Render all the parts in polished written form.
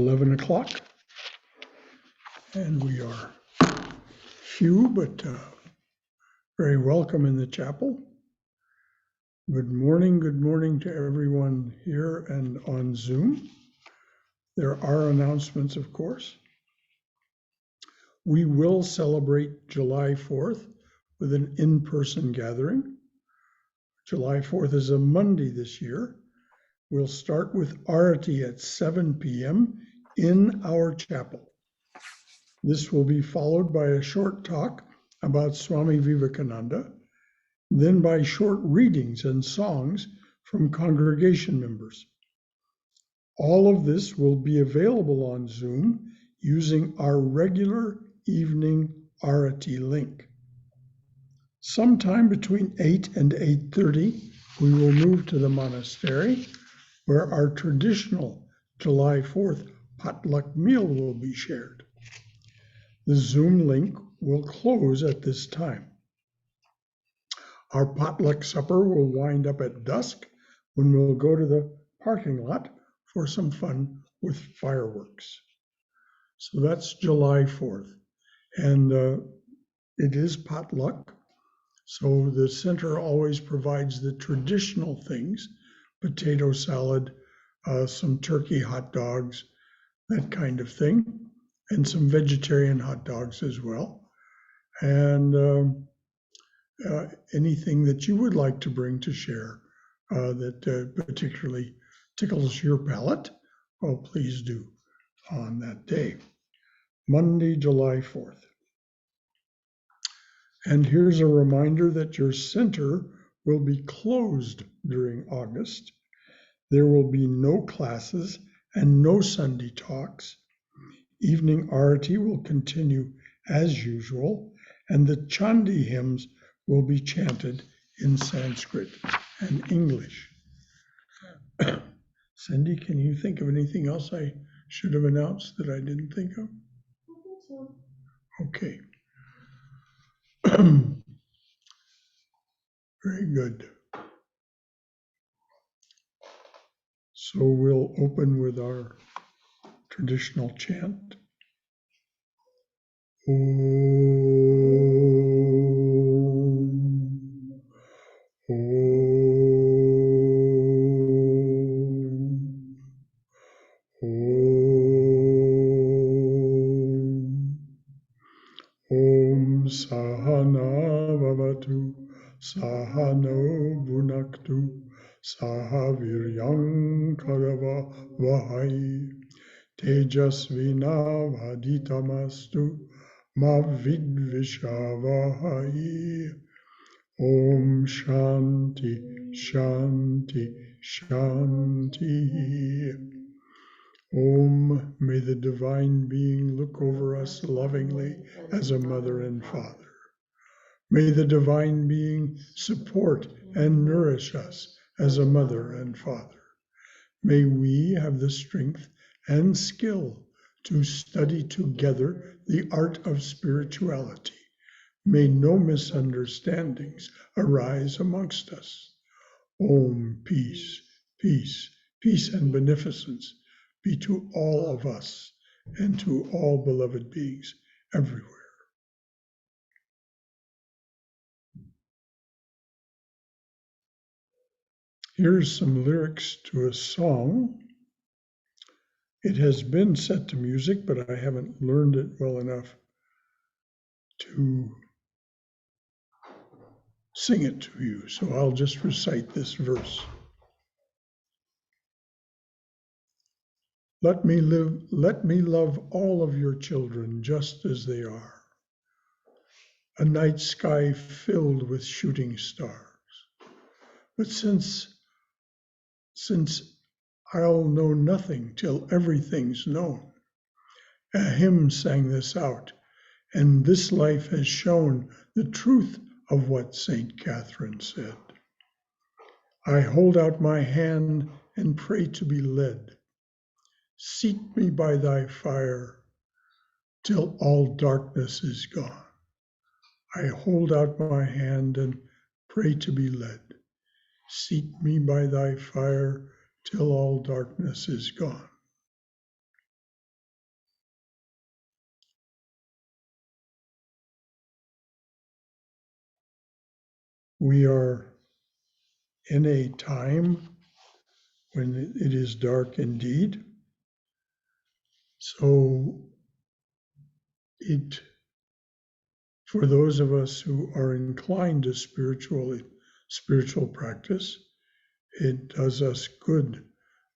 11 o'clock, and we are few but very welcome in the chapel. Good morning to everyone here and on Zoom. There are announcements, of course. We will celebrate July 4th with an in-person gathering. July 4th is a Monday this year. We'll start with Arati at 7 p.m. in our chapel. This will be followed by a short talk about Swami Vivekananda, then by short readings and songs from congregation members. All of this will be available on Zoom using our regular evening Arati link. Sometime between 8 and 8:30, we will move to the monastery, where our traditional July 4th potluck meal will be shared. The Zoom link will close at this time. Our potluck supper will wind up at dusk when we'll go to the parking lot for some fun with fireworks. So that's July 4th. And it is potluck. So the center always provides the traditional things, potato salad, some turkey hot dogs, that kind of thing, and some vegetarian hot dogs as well. And anything that you would like to bring to share that particularly tickles your palate, well, please do on that day, Monday, July 4th. And here's a reminder that your center will be closed during August. There will be no classes and no Sunday talks. Evening Arati will continue as usual, and the Chandi hymns will be chanted in Sanskrit and English. Cindy, can you think of anything else I should have announced that I didn't think of? Okay. Very good. So we'll open with our traditional chant. Om, Om, Om, Om Sahana Bhavatu, Sahano Bhunaktu, Sahaviryam Karavahai, Tejasvina Vaditamastu, Ma Vidvishavahai. Om Shanti, Shanti, Shanti. Om, may the divine being look over us lovingly as a mother and father. May the divine being support and nourish us as a mother and father. May we have the strength and skill to study together the art of spirituality. May no misunderstandings arise amongst us. Om, peace, peace, peace and beneficence be to all of us and to all beloved beings everywhere. Here's some lyrics to a song. It has been set to music, but I haven't learned it well enough to sing it to you, so I'll just recite this verse. Let me love all of your children just as they are, a night sky filled with shooting stars. But since I'll know nothing till everything's known, a hymn sang this out, and this life has shown the truth of what St. Catherine said. I hold out my hand and pray to be led. Seat me by thy fire till all darkness is gone. I hold out my hand and pray to be led. Seat me by thy fire till all darkness is gone. We are in a time when it is dark indeed. So for those of us who are inclined to spiritual practice, it does us good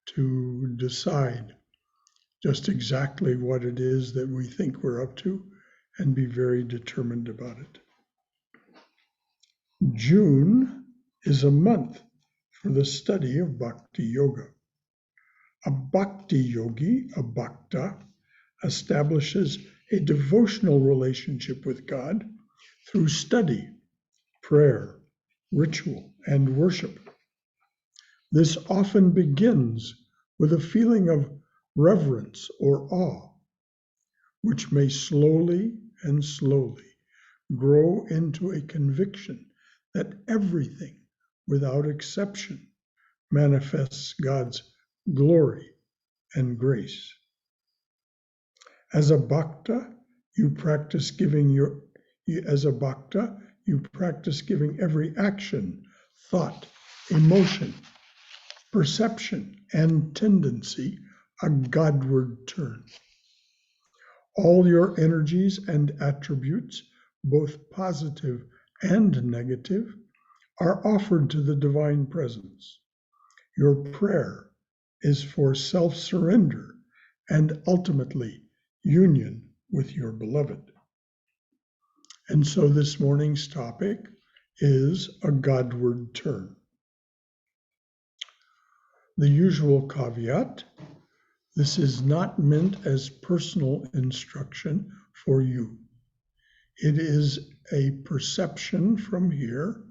to decide just exactly what it is that we think we're up to and be very determined about it. June is a month for the study of Bhakti Yoga. A Bhakti yogi, a bhakta, establishes a devotional relationship with God through study, prayer, ritual, and worship. This often begins with a feeling of reverence or awe, which may slowly grow into a conviction that everything, without exception, manifests God's glory and grace. As a bhakta, you practice giving every action, thought, emotion, perception, and tendency a Godward turn. All your energies and attributes, both positive and negative, are offered to the divine presence. Your prayer is for self-surrender and ultimately union with your beloved. And so this morning's topic is a Godward turn. The usual caveat: this is not meant as personal instruction for you. It is a perception from here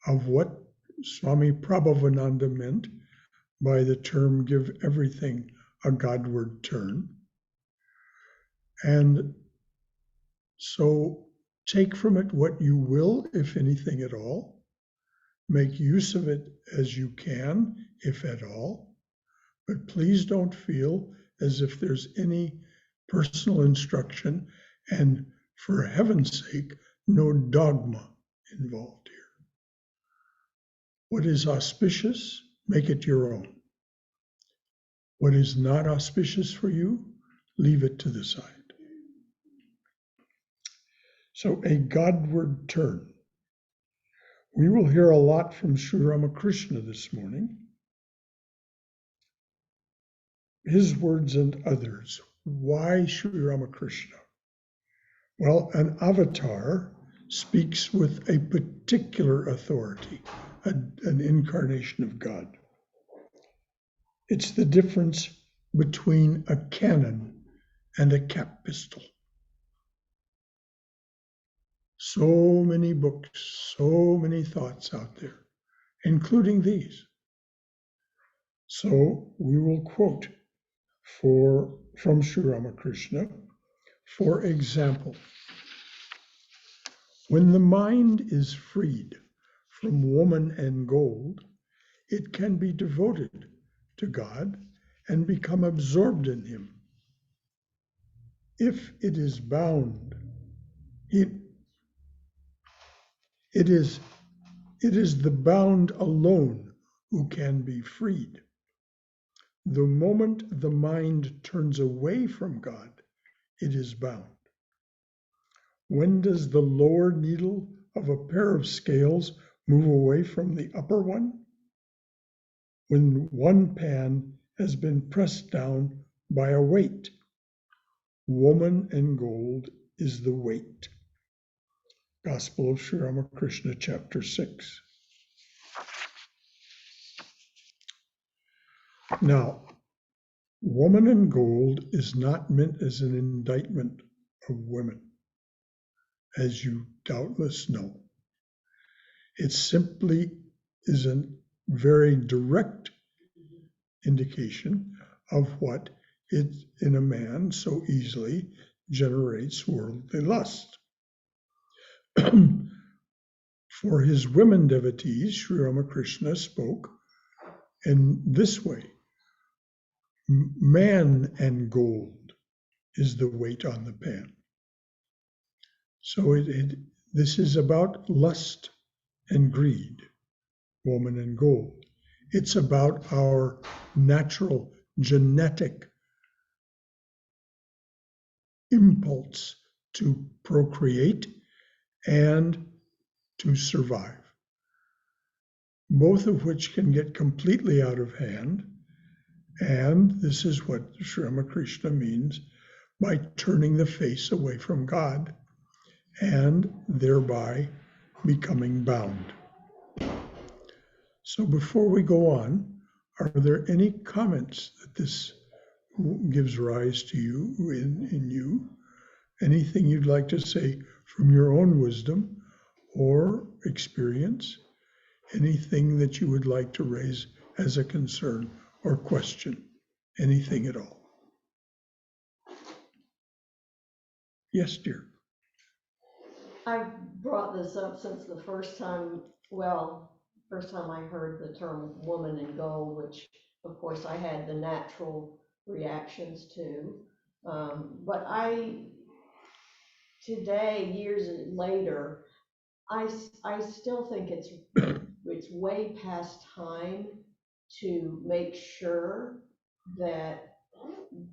of what Swami Prabhavananda meant by the term "give everything a Godward turn." And so take from it what you will, if anything at all. Make use of it as you can, if at all. But please don't feel as if there's any personal instruction, and for heaven's sake, no dogma involved here. What is auspicious, make it your own. What is not auspicious for you, leave it to the side. So a Godward turn. We will hear a lot from Sri Ramakrishna this morning. His words and others. Why Sri Ramakrishna? Well, an avatar speaks with a particular authority, an incarnation of God. It's the difference between a cannon and a cap pistol. So many books, so many thoughts out there, including these. So we will quote from Sri Ramakrishna. For example, when the mind is freed from woman and gold, it can be devoted to God and become absorbed in Him. If it is bound, it is the bound alone who can be freed. The moment the mind turns away from God, it is bound. When does the lower needle of a pair of scales move away from the upper one? When one pan has been pressed down by a weight. Woman and gold is the weight. Gospel of Sri Ramakrishna, chapter 6. Now, woman and gold is not meant as an indictment of women, as you doubtless know. It simply is a very direct indication of what it in a man so easily generates worldly lust. For his women devotees, Sri Ramakrishna spoke in this way: man and gold is the weight on the pan. So this is about lust and greed, woman and gold. It's about our natural genetic impulse to procreate and to survive, both of which can get completely out of hand. And this is what Sri Ramakrishna means by turning the face away from God and thereby becoming bound. So before we go on, are there any comments that this gives rise to you, in you? Anything you'd like to say from your own wisdom or experience? Anything that you would like to raise as a concern or question? Anything at all? Yes, dear. I've brought this up since the first time I heard the term woman in gold, which of course I had the natural reactions to. But today, years later, I still think it's way past time to make sure that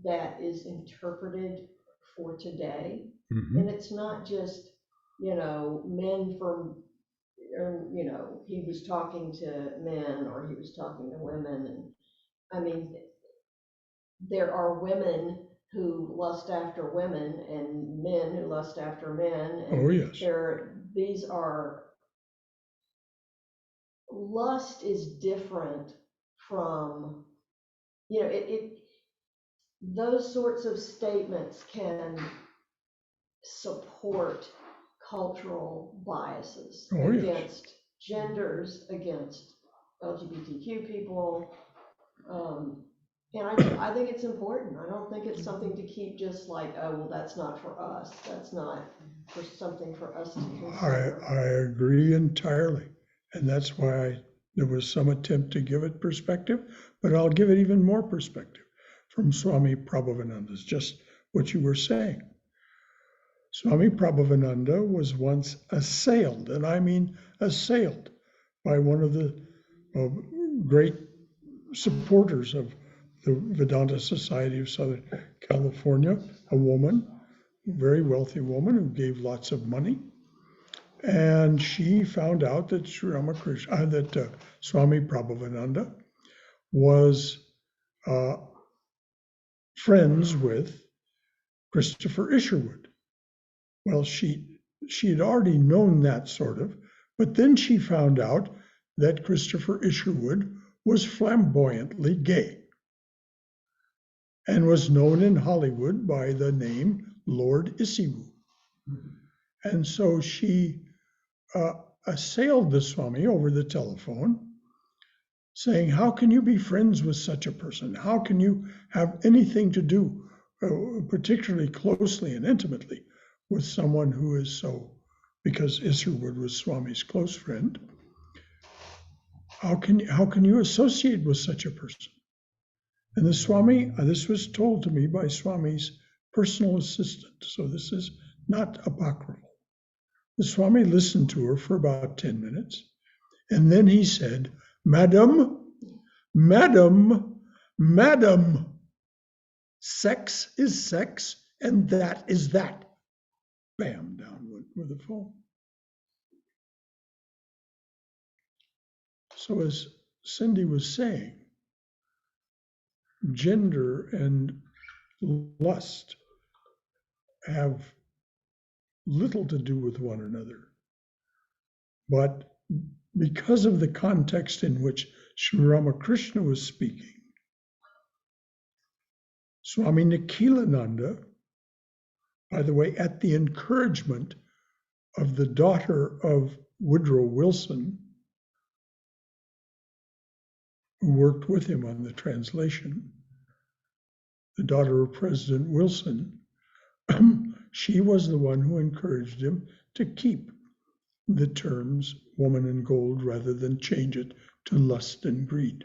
that is interpreted for today. Mhm. And it's not just, men from, he was talking to men or he was talking to women. And I mean, there are women who lust after women and men who lust after men. Oh, And yes. these are, lust is different from, those sorts of statements can support cultural biases Oh, yes. against genders, against LGBTQ people. And I think it's important. I don't think it's something to keep just like, oh, well, that's not for us. That's not for something for us to consider. I agree entirely. And that's why there was some attempt to give it perspective, but I'll give it even more perspective from Swami Prabhavananda's, just what you were saying. Swami Prabhavananda was once assailed, and I mean assailed, by one of the great supporters of the Vedanta Society of Southern California, a woman, a very wealthy woman who gave lots of money. And she found out that Swami Prabhavananda was friends with Christopher Isherwood. Well, she had already known that sort of, but then she found out that Christopher Isherwood was flamboyantly gay and was known in Hollywood by the name Lord Isiwu. And so she assailed the Swami over the telephone, saying, how can you be friends with such a person? How can you have anything to do, particularly closely and intimately, with someone who is so, because Isherwood was Swami's close friend, how can you associate with such a person? And the Swami, this was told to me by Swami's personal assistant, so this is not apocryphal. The Swami listened to her for about 10 minutes, and then he said, Madam, sex is sex, and that is that. Bam, down went with the phone. So as Cindy was saying, gender and lust have little to do with one another. But because of the context in which Sri Ramakrishna was speaking, Swami Nikhilananda, by the way, at the encouragement of the daughter of Woodrow Wilson, who worked with him on the translation, the daughter of President Wilson, she was the one who encouraged him to keep the terms woman and gold rather than change it to lust and greed.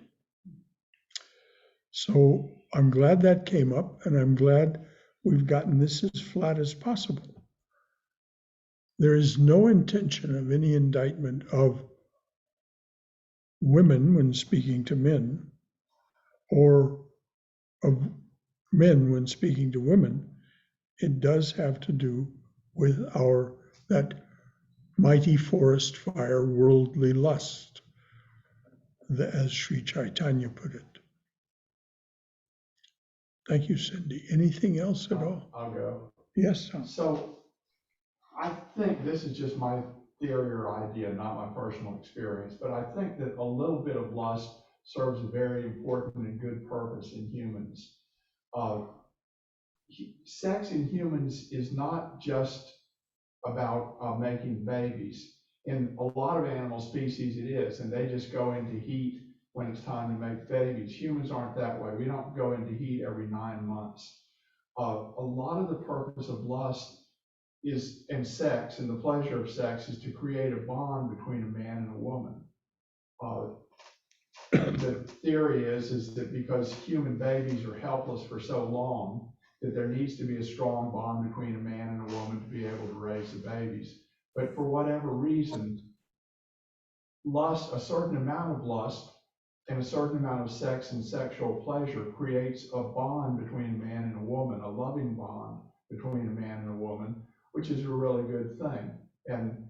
So I'm glad that came up, and I'm glad we've gotten this as flat as possible. There is no intention of any indictment of women when speaking to men, or of men when speaking to women, it does have to do with that mighty forest fire, worldly lust, as Sri Chaitanya put it. Thank you, Cindy. Anything else at all? I'll go. Yes, Tom. So I think this is just my theory or idea, not my personal experience, but I think that a little bit of lust serves a very important and good purpose in humans. Sex in humans is not just about making babies. In a lot of animal species it is, and they just go into heat when it's time to make babies. Humans aren't that way. We don't go into heat every 9 months. A lot of the purpose of lust and sex, and the pleasure of sex, is to create a bond between a man and a woman. The theory is that because human babies are helpless for so long, that there needs to be a strong bond between a man and a woman to be able to raise the babies. But for whatever reason, lust, a certain amount of lust and a certain amount of sex and sexual pleasure creates a bond between a man and a woman, a loving bond between a man and a woman, which is a really good thing. And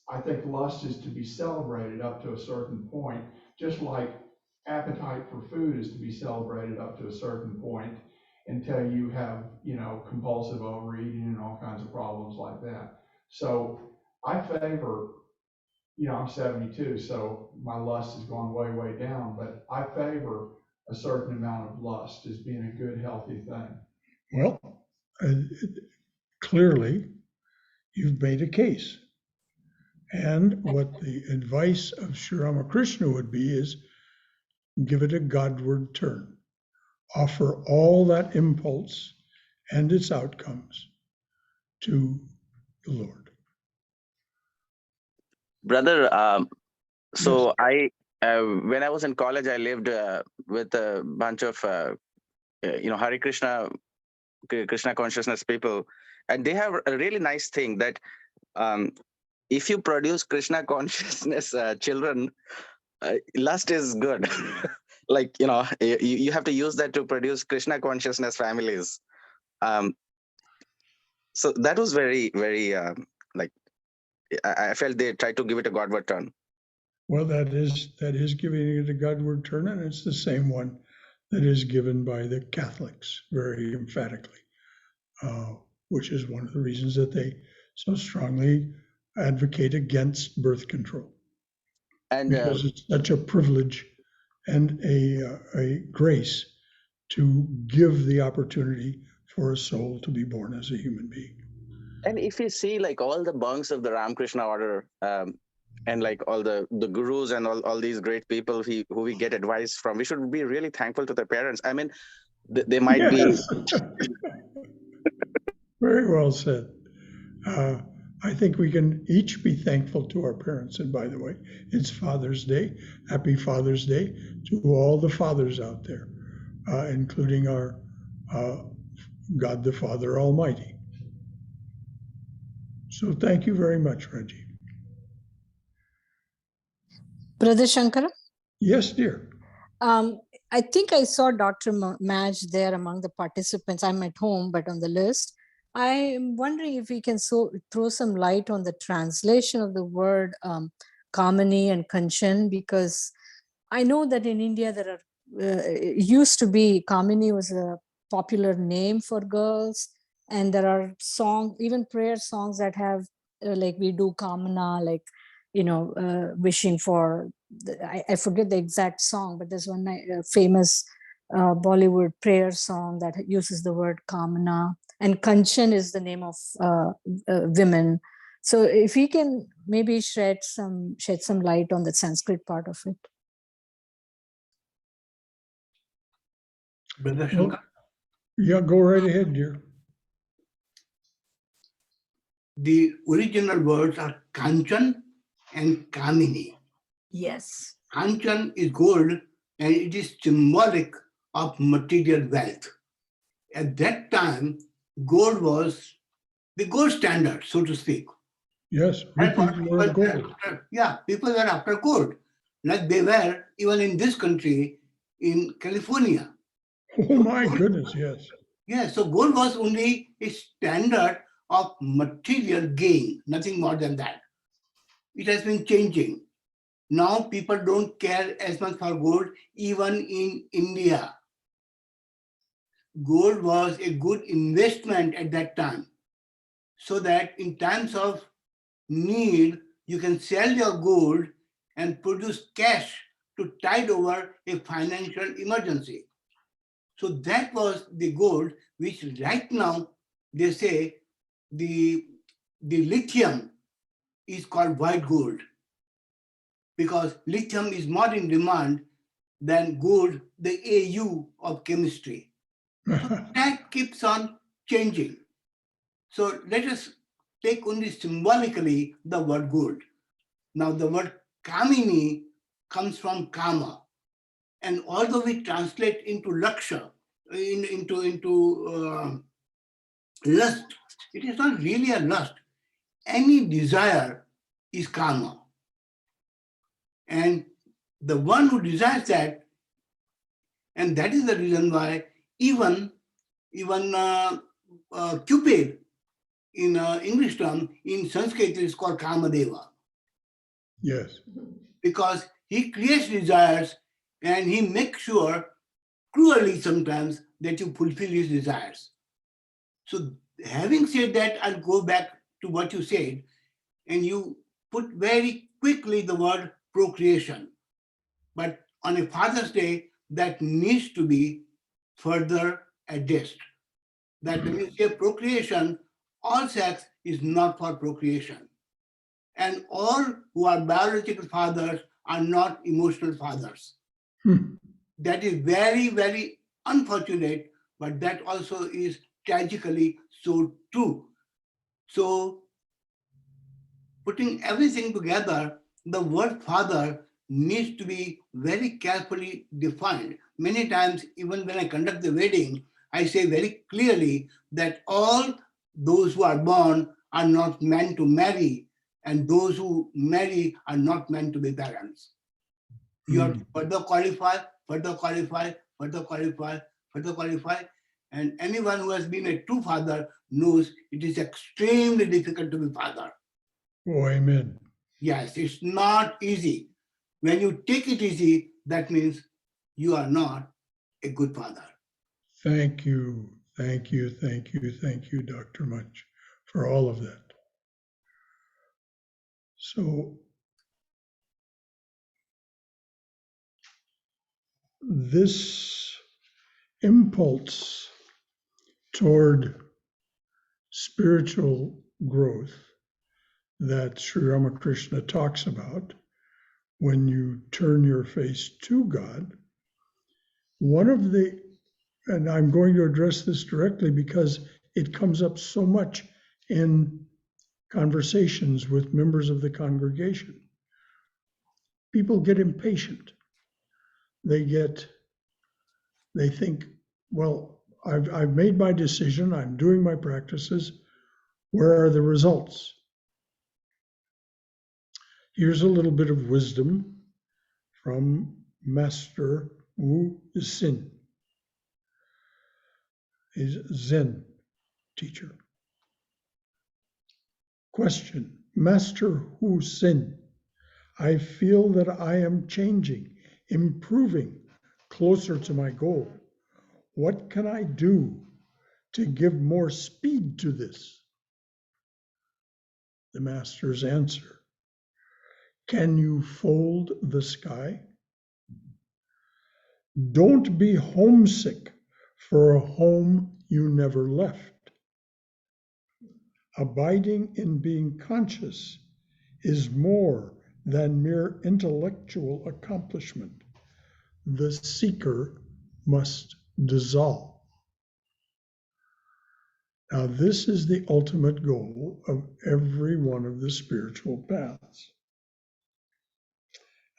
I think lust is to be celebrated up to a certain point, just like appetite for food is to be celebrated up to a certain point until you have, compulsive overeating and all kinds of problems like that. So I favor, I'm 72, so my lust has gone way, way down, but I favor a certain amount of lust as being a good, healthy thing. Well, clearly, you've made a case. And what the advice of Sri Ramakrishna would be is give it a Godward turn. Offer all that impulse and its outcomes to the Lord. Brother, so Yes. when I was in college, I lived with a bunch of, Hare Krishna consciousness people, and they have a really nice thing that if you produce Krishna consciousness children, lust is good. Like, you have to use that to produce Krishna consciousness families. So that was very, very, I felt they tried to give it a Godward turn. Well, that is giving it a Godward turn, and it's the same one that is given by the Catholics very emphatically, which is one of the reasons that they so strongly advocate against birth control. And because it's such a privilege and a grace to give the opportunity for a soul to be born as a human being. And if you see like all the monks of the Ramakrishna order, and like all the gurus and all these great people who we get advice from, we should be really thankful to their parents. I mean, they might be. Very well said. I think we can each be thankful to our parents. And by the way, it's Father's Day. Happy Father's Day to all the fathers out there, including our God the Father Almighty. So thank you very much, Reggie. Brother Shankara? Yes, dear. I think I saw Dr. Madge there among the participants. I'm at home, but on the list. I'm wondering if we can throw some light on the translation of the word Kamini and Kanchan, because I know that in India there are, it used to be, Kamini was a popular name for girls, and there are songs, even prayer songs that have, like we do Kamana, like, wishing for, I forget the exact song, but there's one famous Bollywood prayer song that uses the word Kamana, and Kanchan is the name of women. So if we can maybe shed some light on the Sanskrit part of it. Brother Shankar? Yeah, go right ahead, dear. The original words are Kanchan and Kamini. Yes. Kanchan is gold, and it is symbolic of material wealth. At that time, gold was the gold standard, so to speak. Yes, That's what rupees were people were gold. after. Yeah, people were after gold, like they were even in this country, in California. Oh my goodness, yes. Yeah, so gold was only a standard of material gain, nothing more than that. It has been changing. Now people don't care as much for gold, even in India. Gold was a good investment at that time, so that in times of need, you can sell your gold and produce cash to tide over a financial emergency. So that was the gold, which right now they say the lithium is called white gold, because lithium is more in demand than gold, the AU of chemistry. So that keeps on changing. So let us take only symbolically the word gold. Now the word kamini comes from kama, and although we translate into laksha, into lust, it is not really a lust. Any desire is kama, and the one who desires that, and that is the reason why even Cupid in English term, in Sanskrit it is called Kamadeva, Yes. because he creates desires and he makes sure, cruelly sometimes, that you fulfill his desires. So having said that, I'll go back to what you said, and you put very quickly the word procreation. But on a Father's Day, that needs to be further addressed. That when you say procreation, all sex is not for procreation. And all who are biological fathers are not emotional fathers. That is very, very unfortunate, but that also is tragically so true. So, putting everything together, the word father needs to be very carefully defined. Many times, even when I conduct the wedding, I say very clearly that all those who are born are not meant to marry, and those who marry are not meant to be parents. You have to further qualify, further qualify, further qualify, further qualify. And anyone who has been a true father knows it is extremely difficult to be father. Oh, amen. Yes, it's not easy. When you take it easy, that means you are not a good father. Thank you, thank you, thank you, thank you, Dr. Munch, for all of that. So this impulse toward spiritual growth that Sri Ramakrishna talks about when you turn your face to God, one of the, and I'm going to address this directly because it comes up so much in conversations with members of the congregation. People get impatient. They think, well, I've made my decision, I'm doing my practices, where are the results? Here's a little bit of wisdom from Master Wu Xin. He's a Zen teacher. Question, Master Wu Xin, I feel that I am changing, improving, closer to my goal. What can I do to give more speed to this? The Master's answer, can you fold the sky? Don't be homesick for a home you never left. Abiding in being conscious is more than mere intellectual accomplishment. The seeker must dissolve. Now, this is the ultimate goal of every one of the spiritual paths.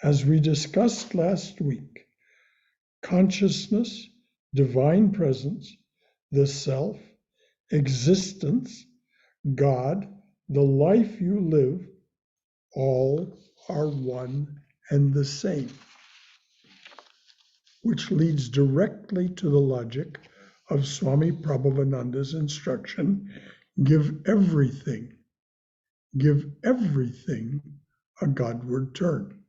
As we discussed last week, consciousness, divine presence, the self, existence, God, the life you live, all are one and the same, which leads directly to the logic of Swami Prabhavananda's instruction, give everything a Godward turn,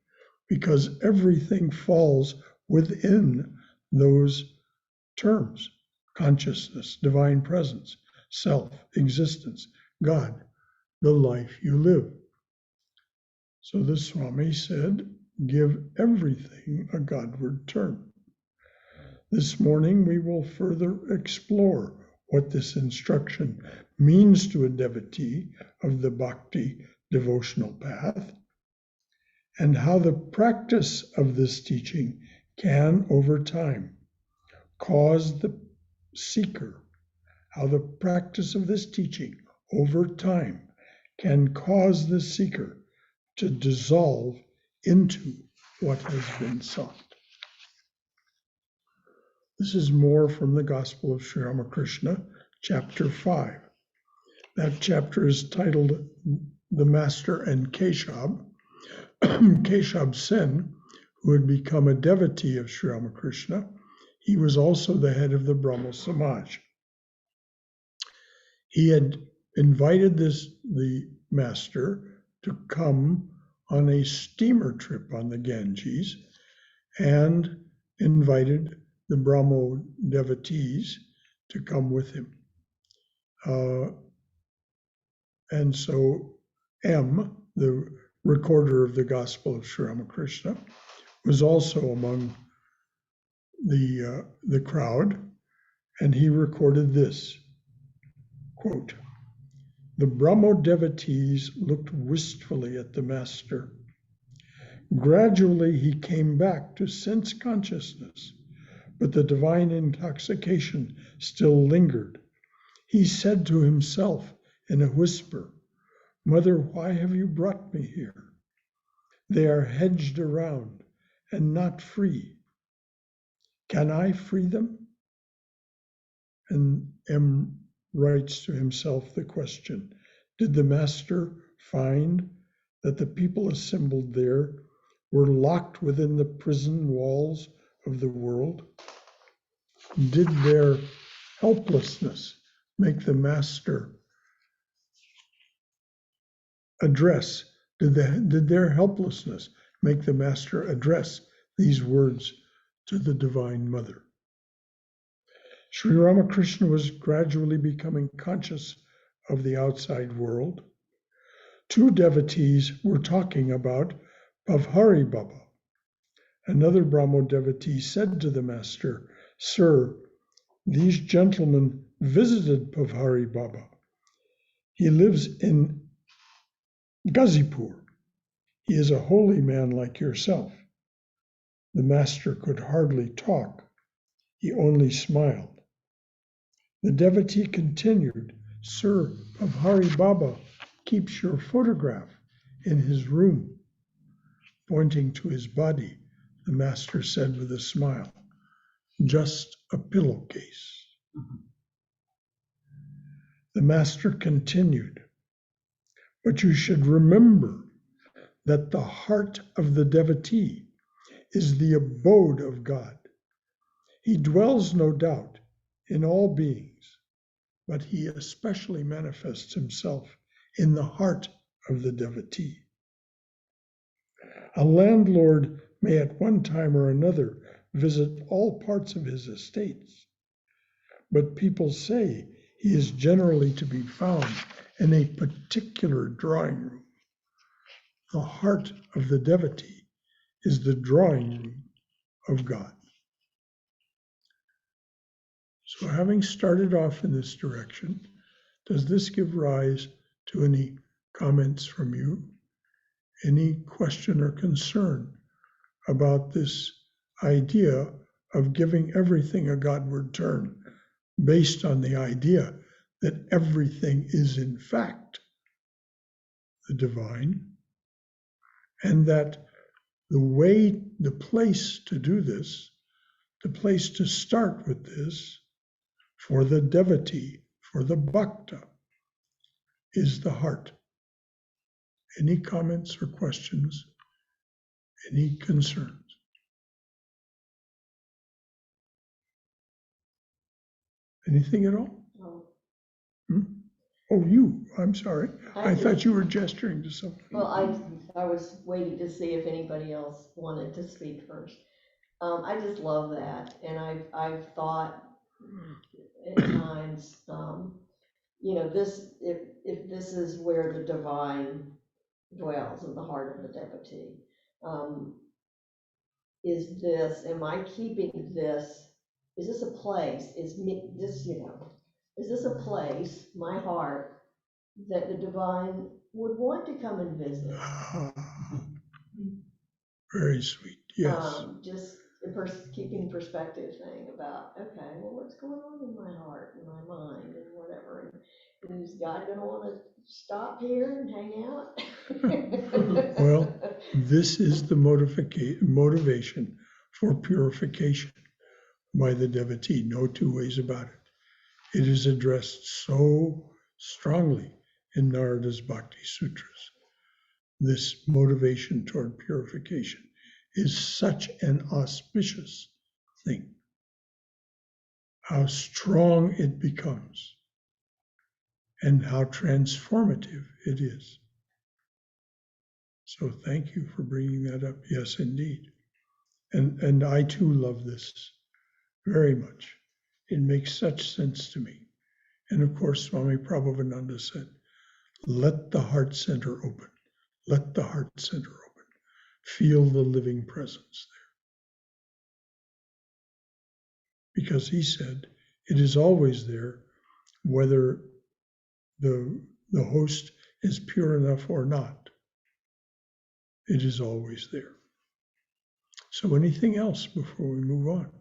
because everything falls within those terms: consciousness, divine presence, self, existence, God, the life you live. So the Swami said, give everything a Godward turn. This morning we will further explore what this instruction means to a devotee of the Bhakti devotional path, and how the practice of this teaching can, over time, cause the seeker, how the practice of this teaching over time can cause the seeker to dissolve into what has been sought. This is more from the Gospel of Sri Ramakrishna, chapter 5. That chapter is titled The Master and Keshab. Keshab Sen, who had become a devotee of Sri Ramakrishna, he was also the head of the Brahmo Samaj. He had invited the master to come on a steamer trip on the Ganges and invited the Brahmo devotees to come with him. And so M, the recorder of the Gospel of Sri Ramakrishna, was also among the crowd, and he recorded this, quote, "The Brahmo devotees looked wistfully at the master. Gradually he came back to sense consciousness, but the divine intoxication still lingered. He said to himself in a whisper, 'Mother, why have you brought me here? They are hedged around and not free. Can I free them?' And M writes to himself the question, did the master find that the people assembled there were locked within the prison walls of the world? Did their helplessness make the master address, did their helplessness make the master address these words to the Divine Mother? Sri Ramakrishna was gradually becoming conscious of the outside world. Two devotees were talking about Bhavhari Baba. Another Brahmo devotee said to the master, 'Sir, these gentlemen visited Bhavhari Baba. He lives in Ghazipur. He is a holy man like yourself.' The master could hardly talk. He only smiled. The devotee continued, 'Sir, Bhavhari Baba keeps your photograph in his room.' Pointing to his body, the master said with a smile, 'Just a pillowcase.' The master continued, 'But you should remember that the heart of the devotee is the abode of God. He dwells, no doubt, in all beings, but he especially manifests himself in the heart of the devotee. A landlord may at one time or another visit all parts of his estates, but people say he is generally to be found in a particular drawing room. The heart of the devotee is the drawing room of God.' So having started off in this direction, does this give rise to any comments from you? Any question or concern about this idea of giving everything a Godward turn, based on the idea that everything is in fact the divine, and that the place to do this, the place to start with this, for the devotee, for the bhakta, is the heart Any comments or questions? Any concerns? Anything at all? Oh, Hmm? Oh, you, I'm sorry. I just- thought you were gesturing to someone. Well, I was waiting to see if anybody else wanted to speak first. I just love that, and I've thought at times, you know, if this is where the divine dwells in the heart of the devotee, am I keeping this, is this a place, is this a place, my heart, that the divine would want to come and visit? Ah, very sweet, yes. Just keeping perspective thing about, okay, well, what's going on in my heart and my mind and whatever, and is God gonna wanna stop here and hang out? Well, this is the motivation for purification by the devotee, no two ways about it. It is addressed so strongly in Narada's Bhakti Sutras. This motivation toward purification is such an auspicious thing. How strong it becomes and how transformative it is. So thank you for bringing that up. Yes, indeed. And I too love this very much. It makes such sense to me. And of course, Swami Prabhupada said, let the heart center open. Let the heart center open. Feel the living presence there. Because he said, it is always there, whether the host is pure enough or not. It is always there. So anything else before we move on?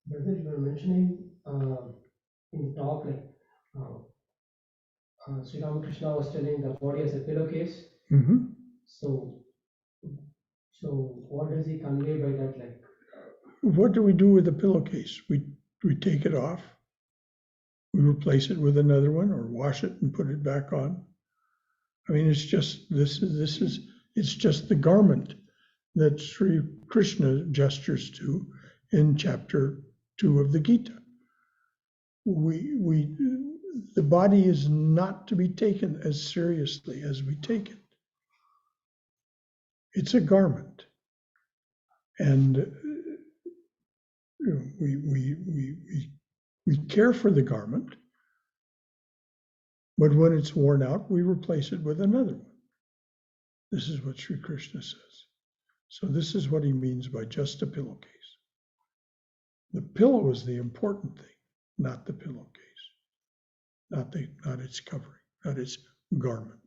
Brother, you were mentioning in the talk, like Sri Ramakrishna was telling the body as a pillowcase. Mm-hmm. So what does he convey by that? Like, What do we do with the pillowcase? We take it off, we replace it with another one, or wash it and put it back on. I mean, it's just it's just the garment that Sri Krishna gestures to in chapter 2 of the Gita. The body is not to be taken as seriously as we take it. It's a garment, and we care for the garment, but when it's worn out, we replace it with another one. This is what Sri Krishna says. So this is what he means by just a pillowcase. The pillow is the important thing, not the pillowcase, not its covering, not its garment.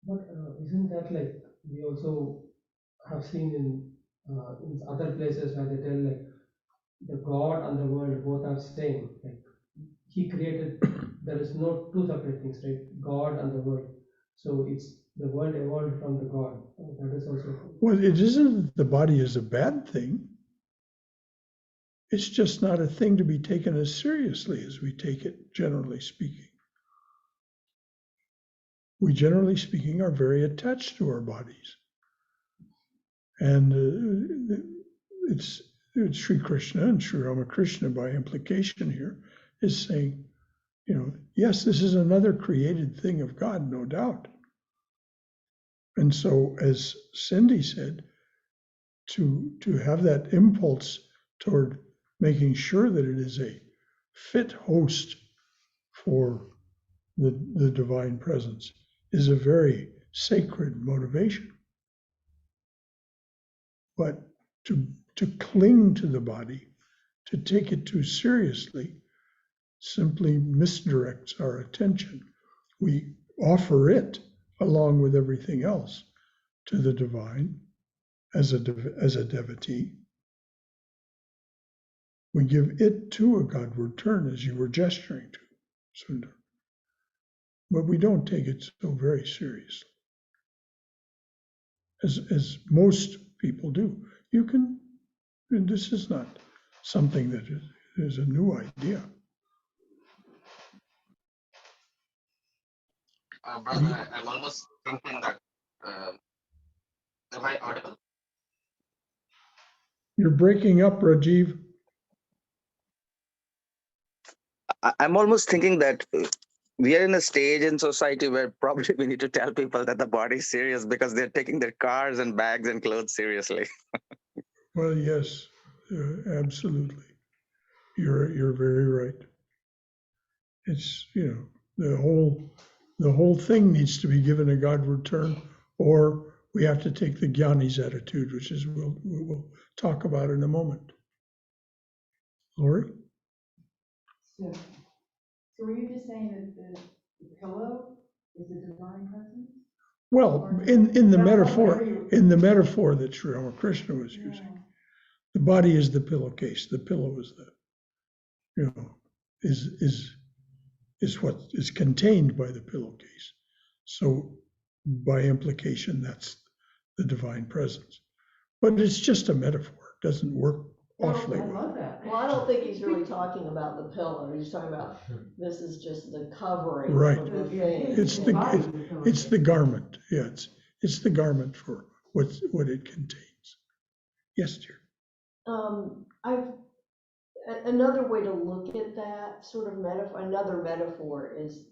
but isn't that like we also have seen in other places where they tell like the God and the world both are same. Like he created, there is no two separate things, right? God and the world. So it's the world evolved from the God. That is also. Well, it isn't that the body is a bad thing. It's just not a thing to be taken as seriously as we take it, generally speaking. We, generally speaking, are very attached to our bodies. And it's Sri Krishna and Sri Ramakrishna, by implication here, is saying, yes, this is another created thing of God, no doubt. And so, as Cindy said, to have that impulse toward making sure that it is a fit host for the divine presence is a very sacred motivation. But to cling to the body, to take it too seriously, simply misdirects our attention. We offer it along with everything else to the divine as a devotee. We give it to a Godward turn, as you were gesturing to, Sundar. But we don't take it so very seriously, as most people do. And this is not something that is a new idea. brother, I'm almost thinking that, am I audible? You're breaking up, Rajiv. I'm almost thinking that we are in a stage in society where probably we need to tell people that the body is serious because they're taking their cars and bags and clothes seriously. Well, yes, absolutely. You're very right. It's, the whole thing needs to be given a Godward turn, or we have to take the Jnani's attitude, which is we'll talk about in a moment. Lori? So were you just saying that the pillow is a divine presence? Well, in the metaphor that Sri Ramakrishna was using, Yeah. the body is the pillowcase. The pillow is is what is contained by the pillowcase. So by implication, that's the divine presence. But it's just a metaphor. It doesn't work awfully I well. love that. Well, I don't think he's really talking about the pillow. He's talking about, this is just the covering Right. for the Yeah, thing. It's the garment. Yeah, it's the garment for what it contains. Yes, dear. Another way to look at that sort of metaphor, another metaphor is,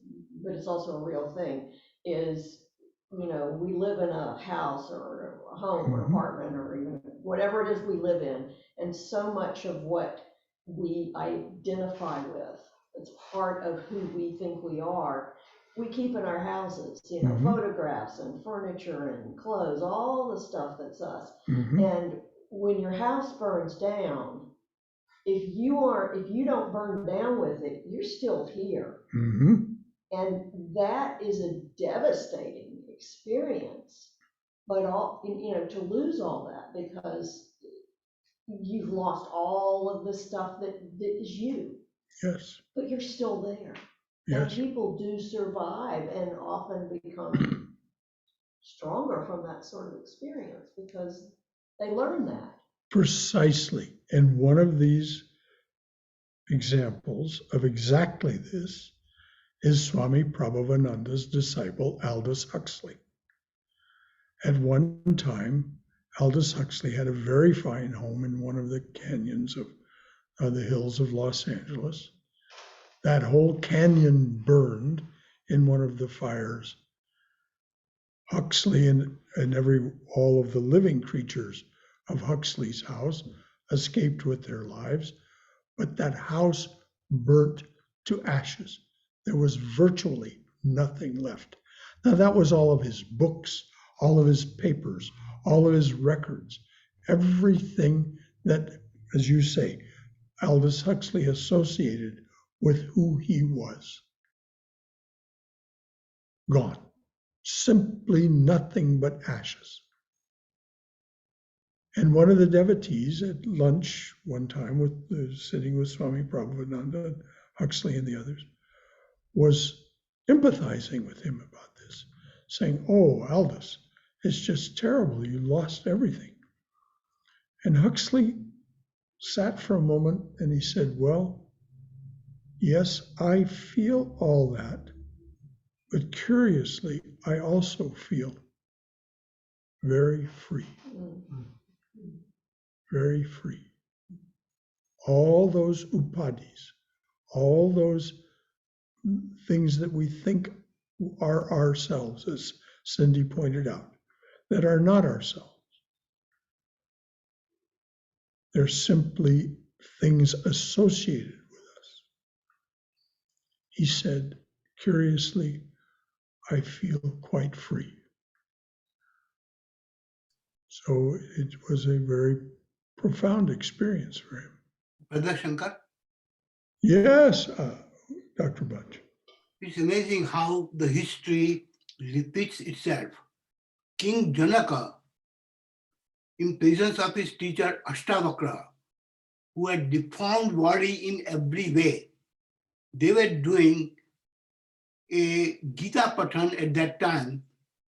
but it's also a real thing, is, we live in a house or a home or Mhm. apartment or even whatever it is we live in, and so much of what we identify with, it's part of who we think we are, we keep in our houses, Mhm. photographs and furniture and clothes, all the stuff that's us. Mhm. And when your house burns down, if you don't burn down with it, you're still here. Mhm. And that is a devastating experience. But to lose all that because you've lost all of the stuff that is you, Yes. but you're still there. Yes. And people do survive and often become stronger from that sort of experience because they learn that. Precisely. And one of these examples of exactly this is Swami Prabhavananda's disciple, Aldous Huxley. At one time, Aldous Huxley had a very fine home in one of the canyons of the hills of Los Angeles. That whole canyon burned in one of the fires. Huxley and all of the living creatures of Huxley's house escaped with their lives, but that house burnt to ashes. There was virtually nothing left. Now, that was all of his books, all of his papers, all of his records, everything that, as you say, Aldous Huxley associated with who he was. Gone. Simply nothing but ashes. And one of the devotees at lunch one time, sitting with Swami Prabhavananda, Huxley, and the others, was empathizing with him about this, saying, "Oh, Aldous, it's just terrible. You lost everything." And Huxley sat for a moment and he said, "Well, yes, I feel all that, but curiously, I also feel very free, very free. All those upadhis, all those things that we think are ourselves, as Cindy pointed out, that are not ourselves. They're simply things associated with us." He said, curiously, "I feel quite free." So it was a very profound experience for him. Brother Shankar, Yes, Dr. Bunch. it's amazing how the history repeats itself. King Janaka, in presence of his teacher Ashtavakra, who had deformed body in every way, they were doing a Gita Pathan at that time,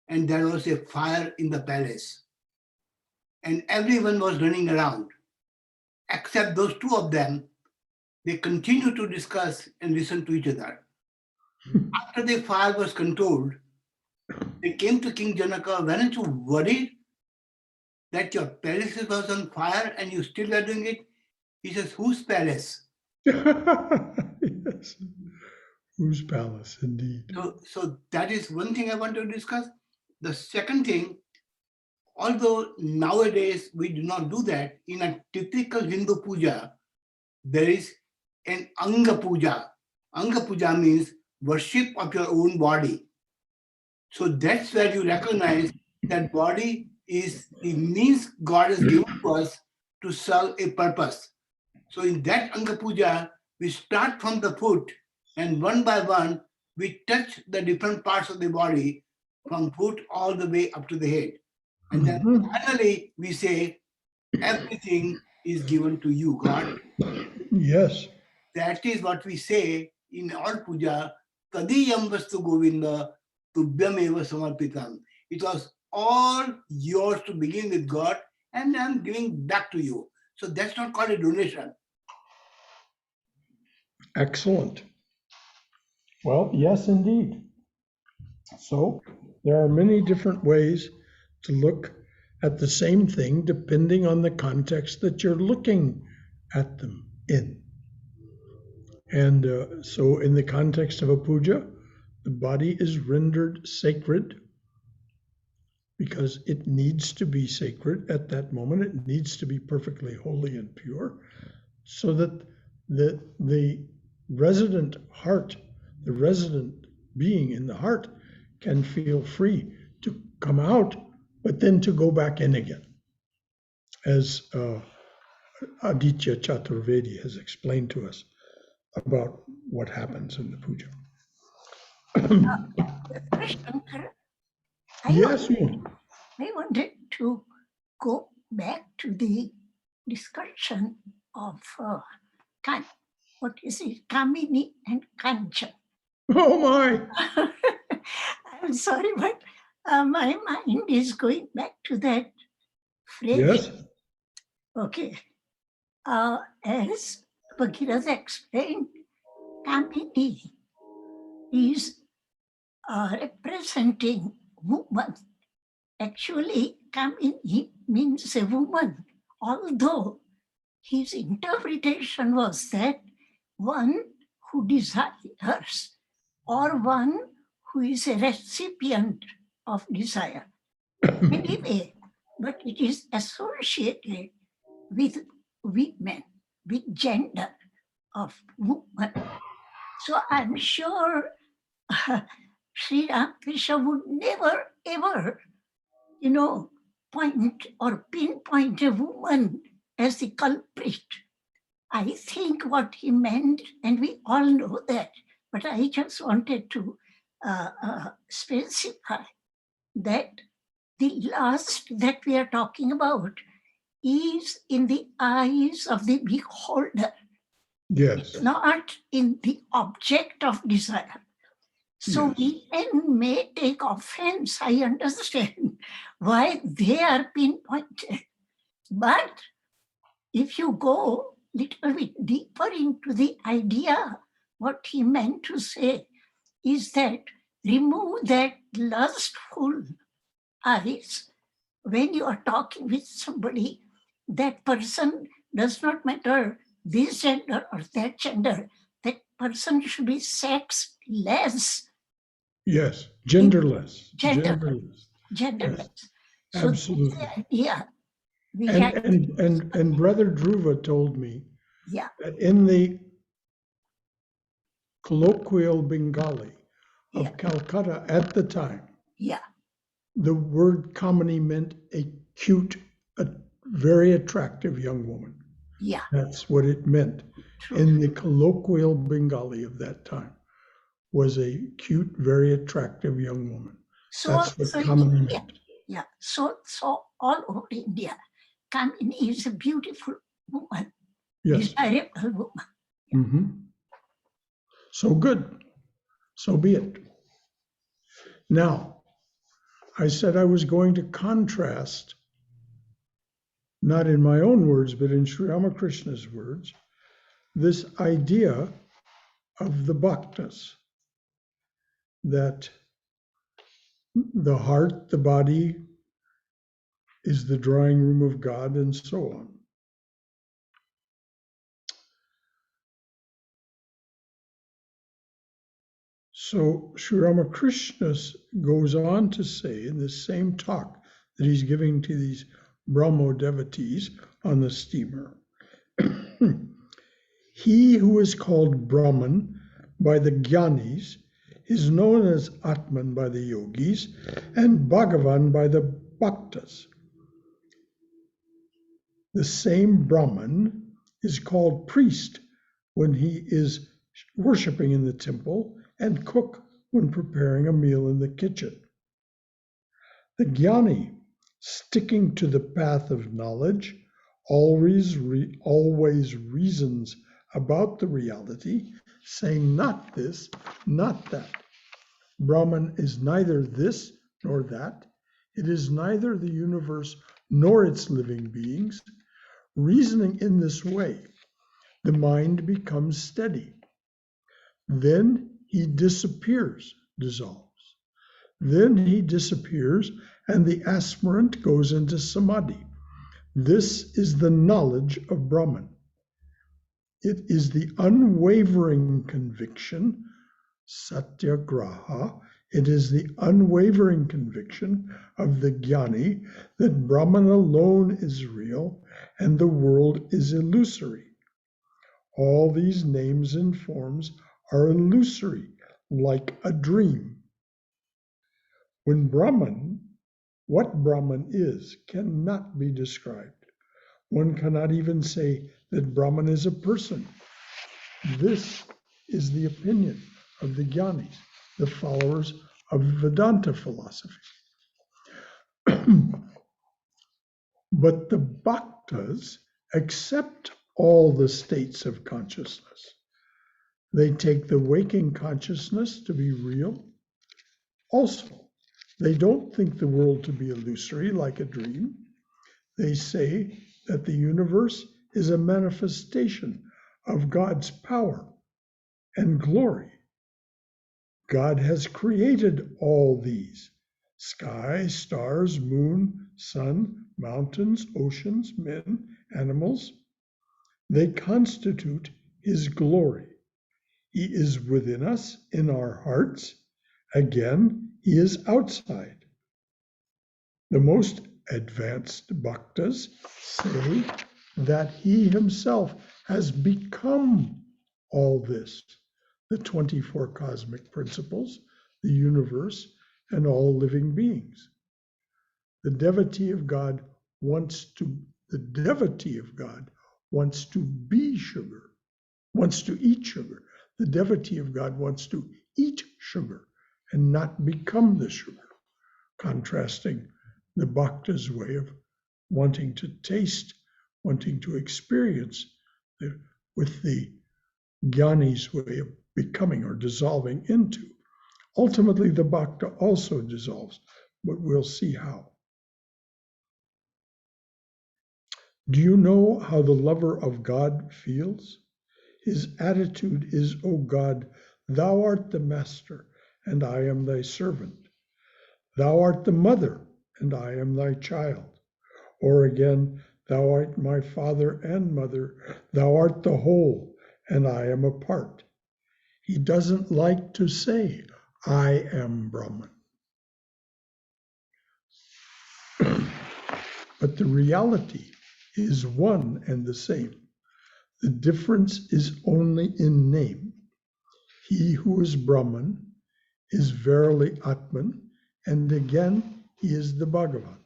and there was a fire in the palace. And everyone was running around, except those two of them. They continued to discuss and listen to each other. After the fire was controlled, They came to King Janaka, weren't you worried that your palace was on fire and you still are doing it? He says, whose palace? Yes. Whose palace, indeed. So that is one thing I want to discuss. The second thing, although nowadays we do not do that, in a typical Hindu puja, there is an Anga Puja. Anga Puja means worship of your own body. So that's where you recognize that body is the means God has given to us to serve a purpose. So in that Anga Puja, we start from the foot and one by one, we touch the different parts of the body from foot all the way up to the head. And then finally we say, everything is given to you, God. Yes. That is what we say in all puja, Tadiyam vastu Govinda Tubhyam eva samarpitam. It was all yours to begin with, God, and I'm giving back to you. So that's not called a donation. Excellent. Well, yes, indeed. So there are many different ways to look at the same thing depending on the context that you're looking at them in. And so in the context of a puja, the body is rendered sacred because it needs to be sacred at that moment. It needs to be perfectly holy and pure so that the resident heart, the resident being in the heart can feel free to come out, but then to go back in again. As Aditya Chaturvedi has explained to us about what happens in the puja. Shankara, Yes, I wanted to go back to the discussion of what is it, Kamini and Kancha. oh my. I'm sorry, but my mind is going back to that phrase. Yes. Okay. As Bhagirath explained, Kamini is representing woman. Actually, Kamini means a woman, although his interpretation was that one who desires or one who is a recipient of desire. Anyway, but it is associated with women, with gender of woman. So I'm sure Sri Ramakrishna would never, ever, point or pinpoint a woman as the culprit. I think what he meant, and we all know that, but I just wanted to specify that the lust that we are talking about is in the eyes of the beholder. Yes. It's not in the object of desire. So Yes. men may take offense, I understand why they are pinpointed. But if you go a little bit deeper into the idea, what he meant to say is that remove that lustful eyes. When you are talking with somebody, that person does not matter this gender or that gender. That person should be sexless. Yes. Genderless. Genderless. Yes. So Absolutely. that's the idea. And Brother Dhruva told me Yeah. that in the colloquial Bengali of Calcutta at the time, Yeah. the word kamini meant a cute, a very attractive young woman. Yeah. That's what it meant. True. In the colloquial Bengali of that time, was a cute, very attractive young woman. That's what kamini meant. Yeah. So all over India, Kamini is a beautiful woman. Yes. Desirable woman. Mm-hmm. So good. So be it. Now, I said I was going to contrast, not in my own words, but in Sri Ramakrishna's words, this idea of the bhaktas, that The heart, the body is the drawing room of God, and so on. So Sri Ramakrishna goes on to say in the same talk that he's giving to these Brahmo devotees on the steamer, he who is called Brahman by the Jnanis is known as Atman by the yogis and Bhagavan by the bhaktas. The same Brahman is called priest when he is worshiping in the temple and cook when preparing a meal in the kitchen. The Jnani, sticking to the path of knowledge, always reasons about the reality, saying not this, not that. Brahman is neither this nor that. It is neither the universe nor its living beings. Reasoning in this way, the mind becomes steady. Then he disappears, dissolves. Then he disappears, and the aspirant goes into samadhi. This is the knowledge of Brahman. It is the unwavering conviction, satyagraha. It is the unwavering conviction of the jnani that Brahman alone is real and the world is illusory. All these names and forms are illusory, like a dream. When Brahman, what Brahman is, cannot be described. One cannot even say that Brahman is a person. This is the opinion of the Jnanis, the followers of Vedanta philosophy. But the bhaktas accept all the states of consciousness. They take the waking consciousness to be real. Also, they don't think the world to be illusory like a dream. They say that the universe is a manifestation of God's power and glory. God has created all these: sky, stars, moon, sun, mountains, oceans, men, animals. They constitute his glory. He is within us in our hearts. Again, he is outside. The most advanced bhaktas say that he himself has become all this, the 24 cosmic principles, the universe, and all living beings. The devotee of God wants to be sugar, wants to eat sugar. The devotee of God wants to eat sugar and not become the sugar, contrasting the bhakta's way of wanting to taste, wanting to experience, with the jnani's way of becoming or dissolving into. Ultimately, the bhakta also dissolves, but we'll see how. Do you know how the lover of God feels? His attitude is, O God, thou art the master, and I am thy servant. Thou art the mother, and I am thy child. Or again, thou art my father and mother. Thou art the whole, and I am a part. He doesn't like to say, I am Brahman. But the reality is one and the same. The difference is only in name. He who is Brahman is verily Atman, and again, he is the Bhagavan.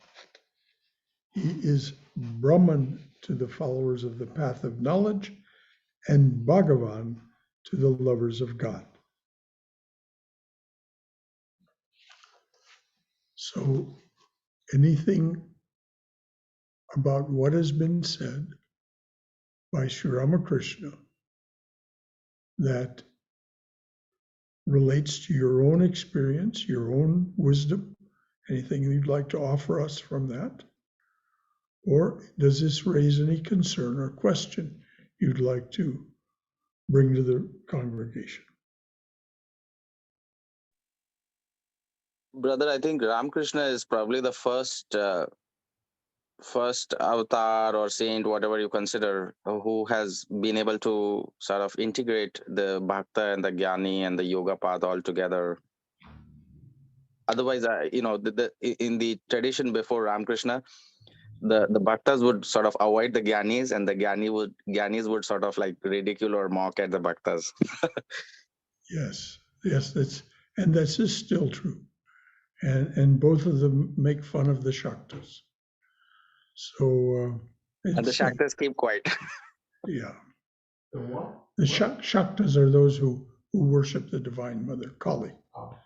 He is Brahman to the followers of the path of knowledge, and Bhagavan to the lovers of God. So, anything about what has been said by Sri Ramakrishna that relates to your own experience, your own wisdom, anything you'd like to offer us from that? Or does this raise any concern or question you'd like to bring to the congregation? Brother, I think Ramakrishna is probably the first avatar or saint, whatever you consider, who has been able to sort of integrate the bhakta and the jnani and the yoga path all together. Otherwise, in the tradition before Ramakrishna, the bhaktas would sort of avoid the jnanis, and the jnanis would sort of like ridicule or mock at the bhaktas. Yes, that's is still true. And both of them make fun of the Shaktas. So And the Shaktas keep quiet. Yeah. The what? The Shaktas are those who worship the Divine Mother, Kali. Oh.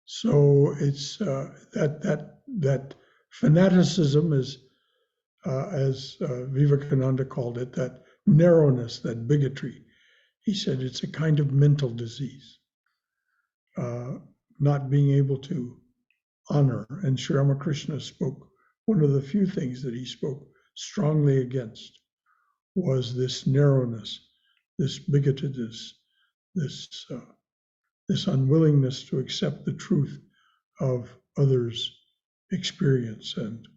So it's that fanaticism is, as Vivekananda called it, that narrowness, that bigotry. He said it's a kind of mental disease, not being able to honor. And Sri Ramakrishna spoke, one of the few things that he spoke strongly against was this narrowness, this bigotedness, this unwillingness to accept the truth of others' experience and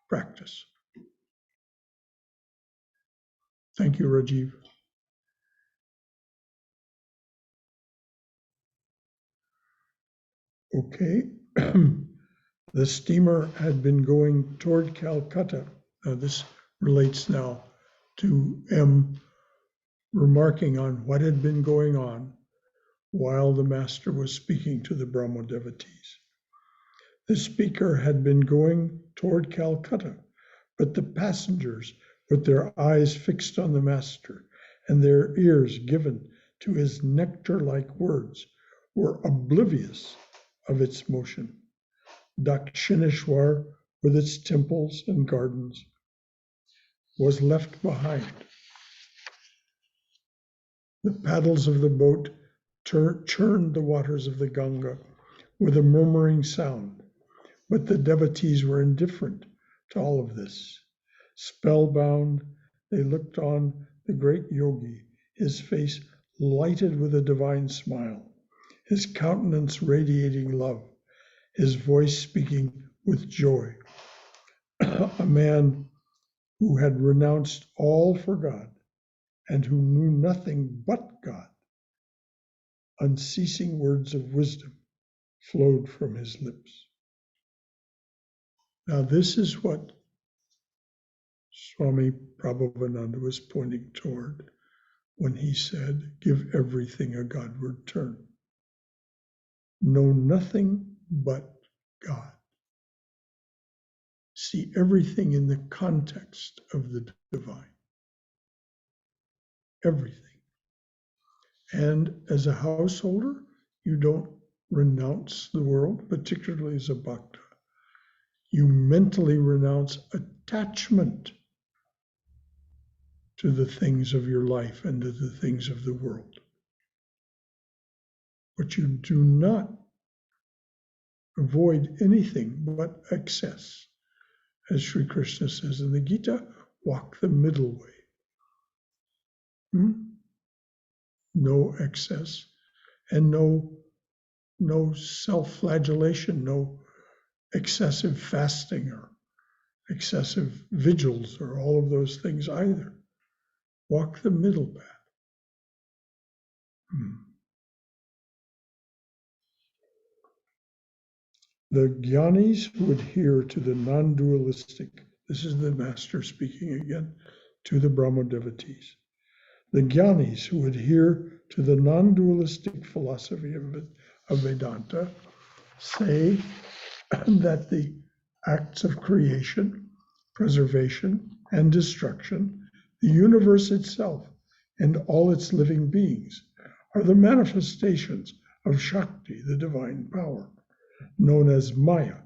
practice. Thank you, Rajiv. Okay. The steamer had been going toward Calcutta. This relates now to M remarking on what had been going on while the master was speaking to the Brahmo devotees. The speaker had been going toward Calcutta, but the passengers, with their eyes fixed on the master and their ears given to his nectar-like words, were oblivious of its motion. Dakshineshwar, with its temples and gardens, was left behind. The paddles of the boat churned the waters of the Ganga with a murmuring sound, but the devotees were indifferent to all of this. Spellbound, they looked on the great yogi, his face lighted with a divine smile, his countenance radiating love, his voice speaking with joy. A man who had renounced all for God and who knew nothing but God. Unceasing words of wisdom flowed from his lips. Now, this is what Swami Prabhupada was pointing toward when he said, give everything a Godward turn. Know nothing but God. See everything in the context of the divine. Everything. And as a householder, you don't renounce the world, particularly as a bhakta. You mentally renounce attachment to the things of your life and to the things of the world. But you do not avoid anything but excess. As Sri Krishna says in the Gita, walk the middle way. No excess and no self-flagellation, no excessive fasting or excessive vigils or all of those things either. Walk the middle path. The jnanis who adhere to the non-dualistic, this is the master speaking again to the Brahmo devotees. The jnanis who adhere to the non-dualistic philosophy of Vedanta say that the acts of creation, preservation, and destruction, the universe itself, and all its living beings are the manifestations of Shakti, the divine power, known as Maya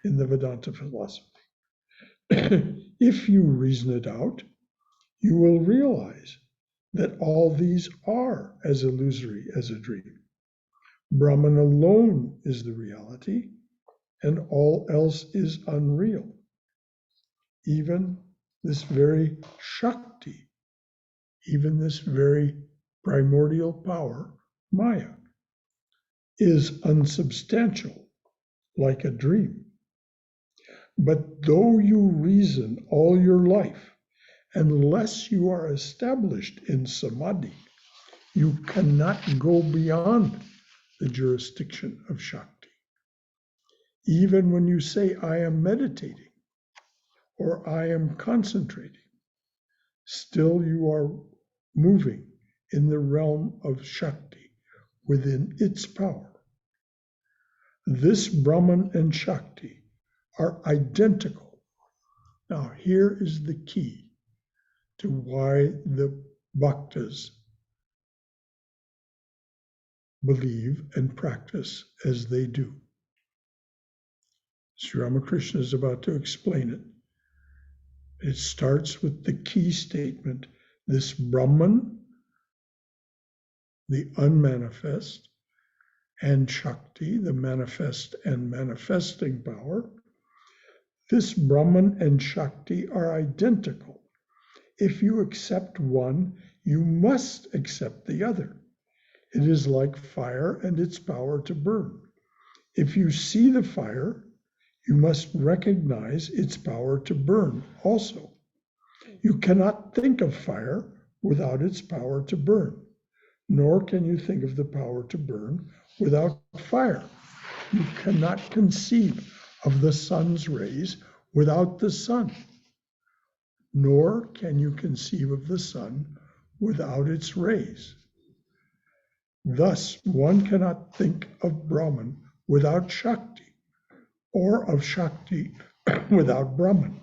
in the Vedanta philosophy. If you reason it out, you will realize that all these are as illusory as a dream. Brahman alone is the reality, and all else is unreal. Even this very Shakti, even this very primordial power, Maya, is unsubstantial, like a dream. But though you reason all your life, unless you are established in samadhi, you cannot go beyond the jurisdiction of Shakti. Even when you say, I am meditating, or I am concentrating, still you are moving in the realm of Shakti within its power. This Brahman and Shakti are identical. Now, here is the key to why the bhaktas believe and practice as they do. Sri Ramakrishna is about to explain it. It starts with the key statement, this Brahman, the unmanifest, and Shakti, the manifest and manifesting power. This Brahman and Shakti are identical. If you accept one, you must accept the other. It is like fire and its power to burn. If you see the fire, you must recognize its power to burn also. You cannot think of fire without its power to burn, nor can you think of the power to burn without fire. You cannot conceive of the sun's rays without the sun, nor can you conceive of the sun without its rays. Thus, one cannot think of Brahman without Shakti, or of Shakti without Brahman.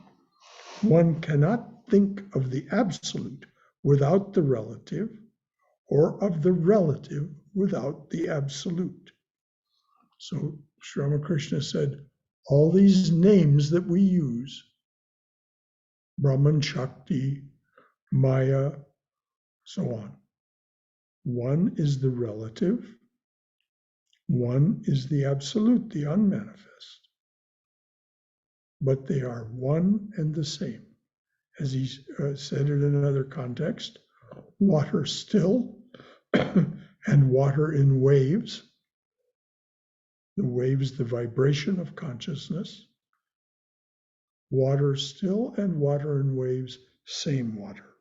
One cannot think of the absolute without the relative, or of the relative without the absolute. So Sri Ramakrishna said, all these names that we use, Brahman, Shakti, Maya, so on, one is the relative, one is the absolute, the unmanifest. But they are one and the same. As he said in another context, water still and water in waves. The waves, the vibration of consciousness. Water still and water in waves, same water.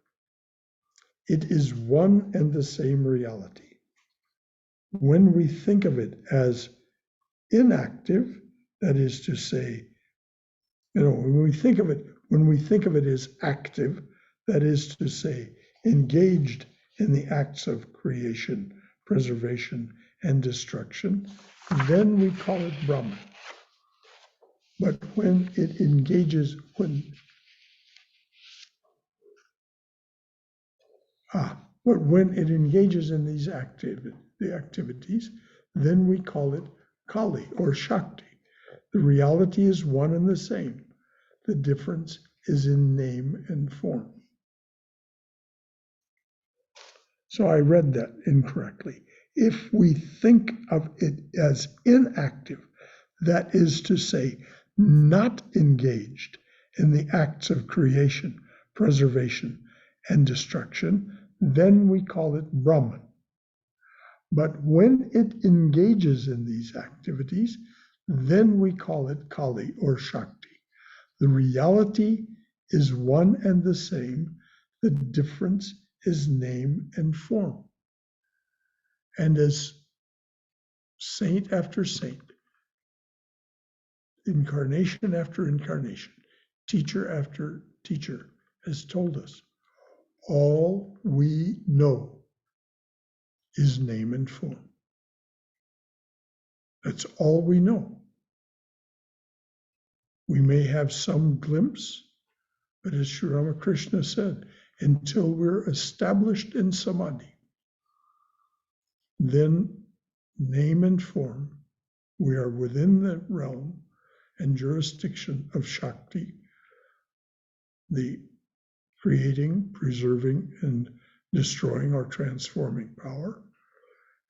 It is one and the same reality. When we think of it as inactive, that is to say, when we think of it as active, that is to say, engaged in the acts of creation, preservation, and destruction, then we call it Brahman. But when it engages, in these activities, then we call it Kali or Shakti. The reality is one and the same. The difference is in name and form. So I read that incorrectly. If we think of it as inactive, that is to say, not engaged in the acts of creation, preservation, and destruction, then we call it Brahman. But when it engages in these activities, then we call it Kali or Shakti. The reality is one and the same. The difference is name and form. And as saint after saint, incarnation after incarnation, teacher after teacher has told us, all we know is name and form. That's all we know. We may have some glimpse, but as Sri Ramakrishna said, until we're established in samadhi, then name and form, we are within the realm and jurisdiction of Shakti, the creating, preserving, and destroying or transforming power,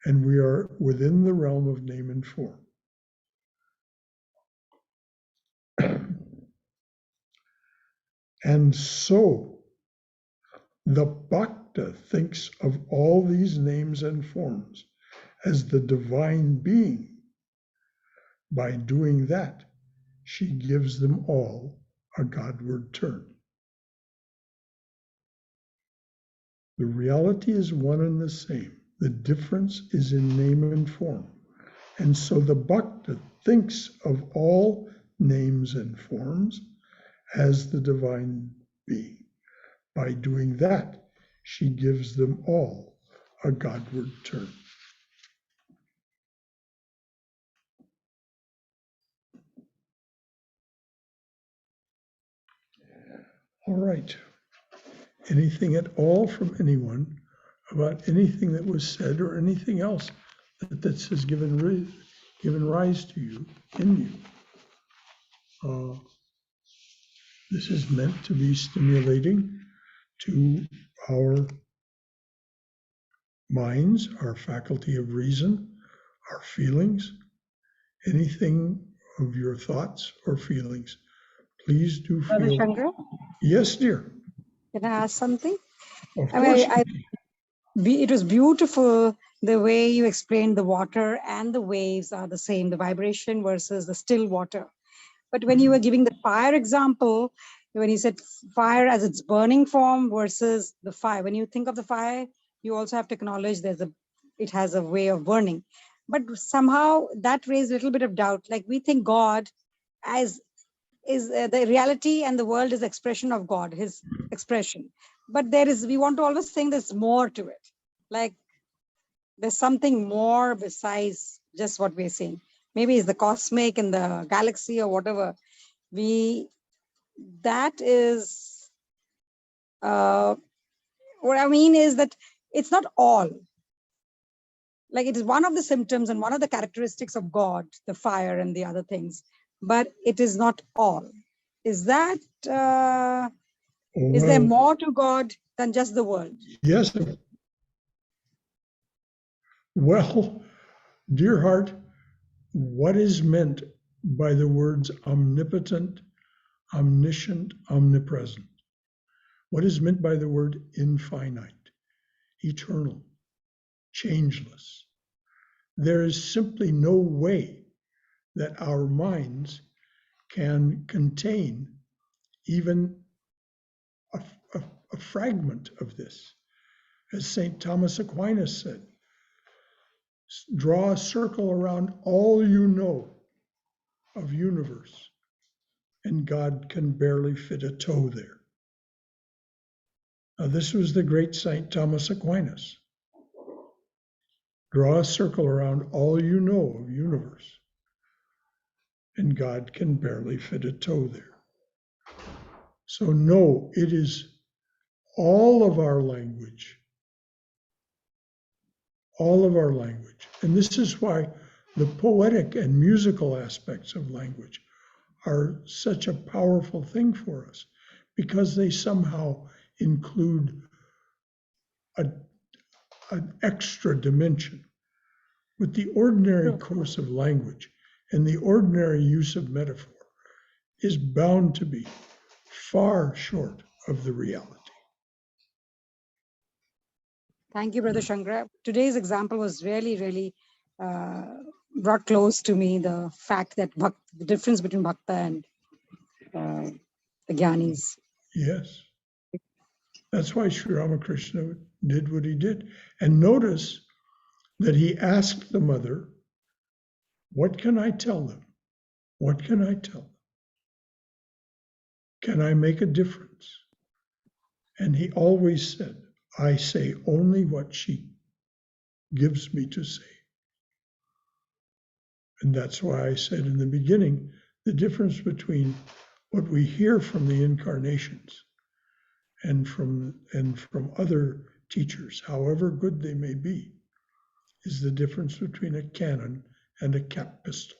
and we are within the realm of name and form. And so the bhakta thinks of all these names and forms as the divine being, by doing that, she gives them all a Godward turn. The reality is one and the same. The difference is in name and form. And so the bhakta thinks of all names and forms as the divine being. By doing that, she gives them all a Godward turn. All right. Anything at all from anyone about anything that was said or anything else that this has given rise to you, in you? This is meant to be stimulating to our minds, our faculty of reason, our feelings, anything of your thoughts or feelings. Please do Brother feel. Shankara, Yes, dear. can I ask something? Of I course. mean, it was beautiful the way you explained the water and the waves are the same, the vibration versus the still water. But when you were giving the fire example, when you said fire as its burning form versus the fire, when you think of the fire, you also have to acknowledge it has a way of burning. But somehow that raised a little bit of doubt. Like we think God as is the reality and the world is expression of God, his expression. But we want to always think there's more to it. Like there's something more besides just what we're seeing. Maybe it's the cosmic and the galaxy or whatever. That is, what I mean is that it's not all. Like it is one of the symptoms and one of the characteristics of God, the fire and the other things, but it is not all. Is that, is there more to God than just the world? Yes. Well, dear heart, what is meant by the words omnipotent, omniscient, omnipresent? What is meant by the word infinite, eternal, changeless? There is simply no way that our minds can contain even a fragment of this. As St. Thomas Aquinas said, draw a circle around all you know of universe, and God can barely fit a toe there. Now, this was the great St. Thomas Aquinas. Draw a circle around all you know of universe, and God can barely fit a toe there. So no, it is all of our language, And this is why the poetic and musical aspects of language are such a powerful thing for us, because they somehow include an extra dimension. With the ordinary course of language and the ordinary use of metaphor is bound to be far short of the reality. Thank you, Brother Shankara. Today's example was really, really brought close to me the fact that the difference between bhakta and the jnanis. Yes. That's why Sri Ramakrishna did what he did. And notice that he asked the mother, what can I tell them? What can I tell them? Can I make a difference? And he always said, I say only what she gives me to say. And that's why I said in the beginning, the difference between what we hear from the incarnations and from other teachers, however good they may be, is the difference between a cannon and a cap pistol.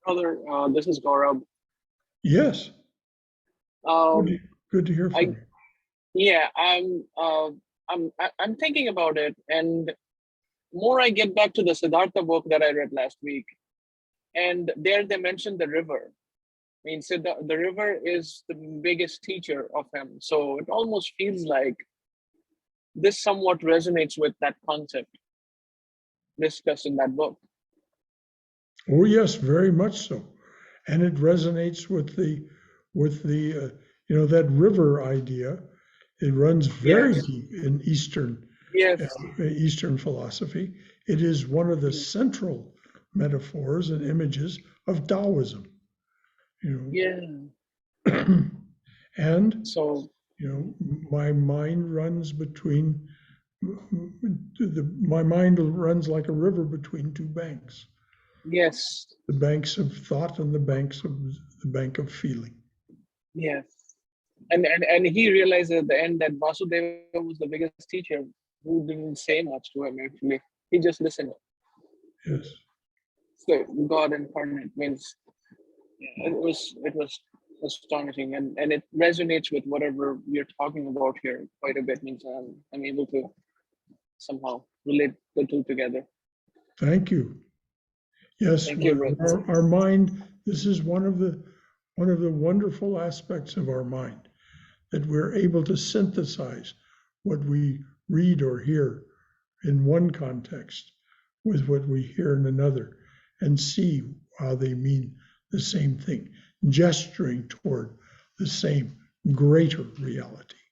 Brother, this is Gaurav. Yes. Good to hear from you. Yeah, I'm thinking about it, and more I get back to the Siddhartha book that I read last week, and there they mentioned the river, mean, so the river is the biggest teacher of him. So it almost feels like this somewhat resonates with that concept discussed in that book. Oh yes, very much so, and it resonates with the that river idea. It runs very Yes. deep in Yes. Eastern philosophy. It is one of the central metaphors and images of Taoism. Yeah. And So my mind runs like a river between two banks. yes. The banks of thought and the bank of feeling. Yes. And he realized at the end that Vasudeva was the biggest teacher who didn't say much to him actually. He just listened. Yes. So God incarnate means it was astonishing, and it resonates with whatever we're talking about here quite a bit. Means I'm able to somehow relate the two together. Thank you. Yes, Thank you, our mind, this is one of the wonderful aspects of our mind, that we're able to synthesize what we read or hear in one context with what we hear in another, and see how they mean the same thing, gesturing toward the same greater reality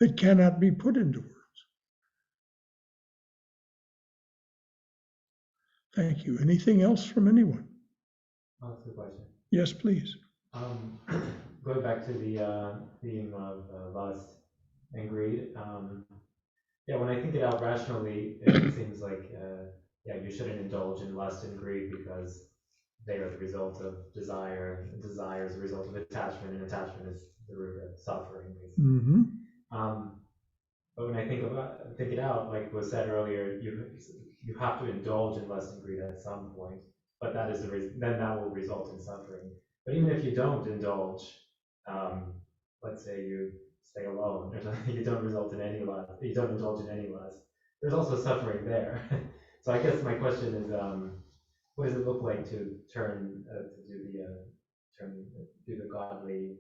that cannot be put into words. Thank you. Anything else from anyone? I'll ask the question. Yes, please. Going back to the theme of lust and greed, yeah, when I think it out rationally, it seems like yeah, you shouldn't indulge in lust and greed because they are the result of desire. Desire is the result of attachment, and attachment is the root of suffering. Mm-hmm. But when I think it out, like was said earlier, you have to indulge in lust and greed at some point, but that is then that will result in suffering. But even if you don't indulge, let's say you stay alone, or something, you don't result in any lust, you don't indulge in any lust, there's also suffering there. So I guess my question is, what does it look like to turn do the godly?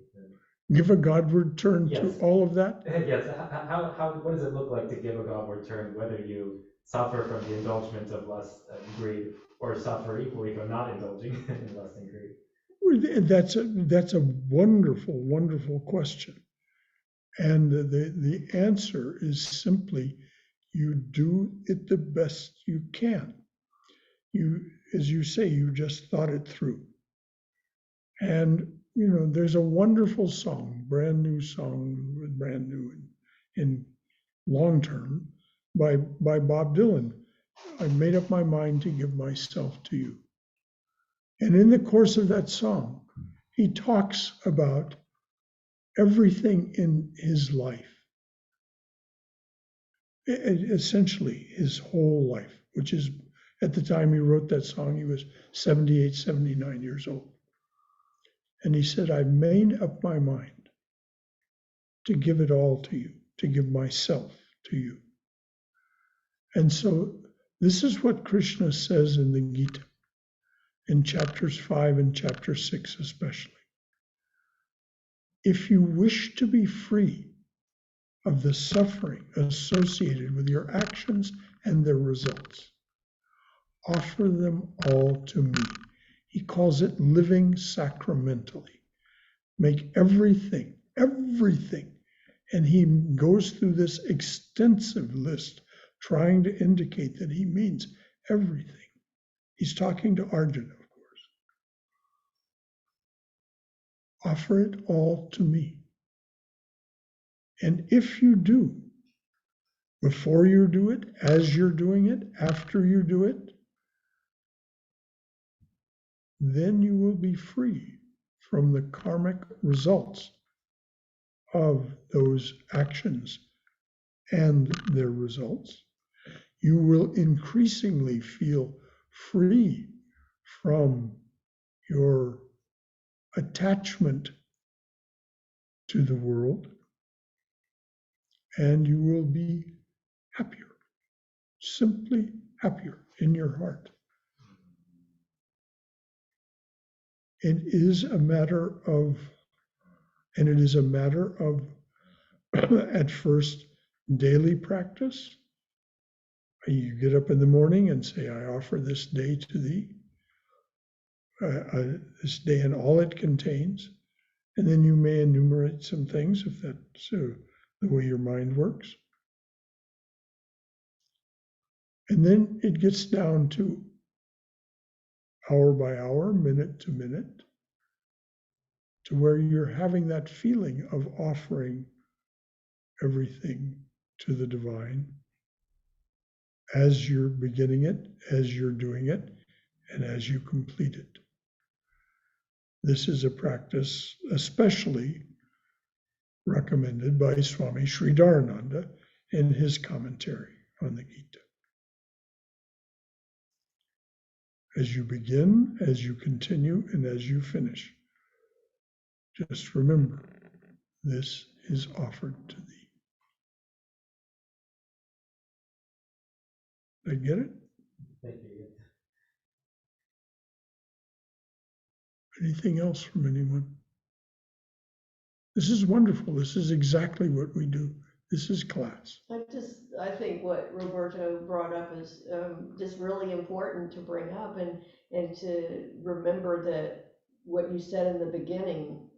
Give a Godward turn Yes. to all of that? Yes. What does it look like to give a Godward turn, whether you suffer from the indulgence of lust and greed, or suffer equally from not indulging in lust and greed? Well, that's a wonderful, wonderful question. And the answer is simply, you do it the best you can. As you say, you just thought it through. And there's a wonderful song, brand new in long term, by Bob Dylan. I made up my mind to give myself to you. And in the course of that song, he talks about everything in his life, essentially his whole life, which is, at the time he wrote that song, he was 78, 79 years old. And he said, I made up my mind to give it all to you, to give myself to you. And so this is what Krishna says in the Gita, in chapters 5 and chapter 6 especially. If you wish to be free of the suffering associated with your actions and their results, offer them all to me. He calls it living sacramentally. Make everything, and he goes through this extensive list trying to indicate that he means everything. He's talking to Arjuna, of course. Offer it all to me. And if you do, before you do it, as you're doing it, after you do it, then you will be free from the karmic results of those actions and their results. You will increasingly feel free from your attachment to the world, and you will be happier, simply happier in your heart. It is a matter of, and it is a matter of, at first, daily practice. You get up in the morning and say, I offer this day to thee, this day and all it contains. And then you may enumerate some things if that's the way your mind works. And then it gets down to hour by hour, minute to minute, to where you're having that feeling of offering everything to the divine as you're beginning it, as you're doing it, and as you complete it. This is a practice especially recommended by Swami Sri Dharananda in his commentary on the Gita. As you begin, as you continue, and as you finish, just remember, this is offered to thee. Did I get it? Thank you. Anything else from anyone? This is wonderful. This is exactly what we do. This is class. I think what Roberto brought up is just really important to bring up, and to remember that what you said in the beginning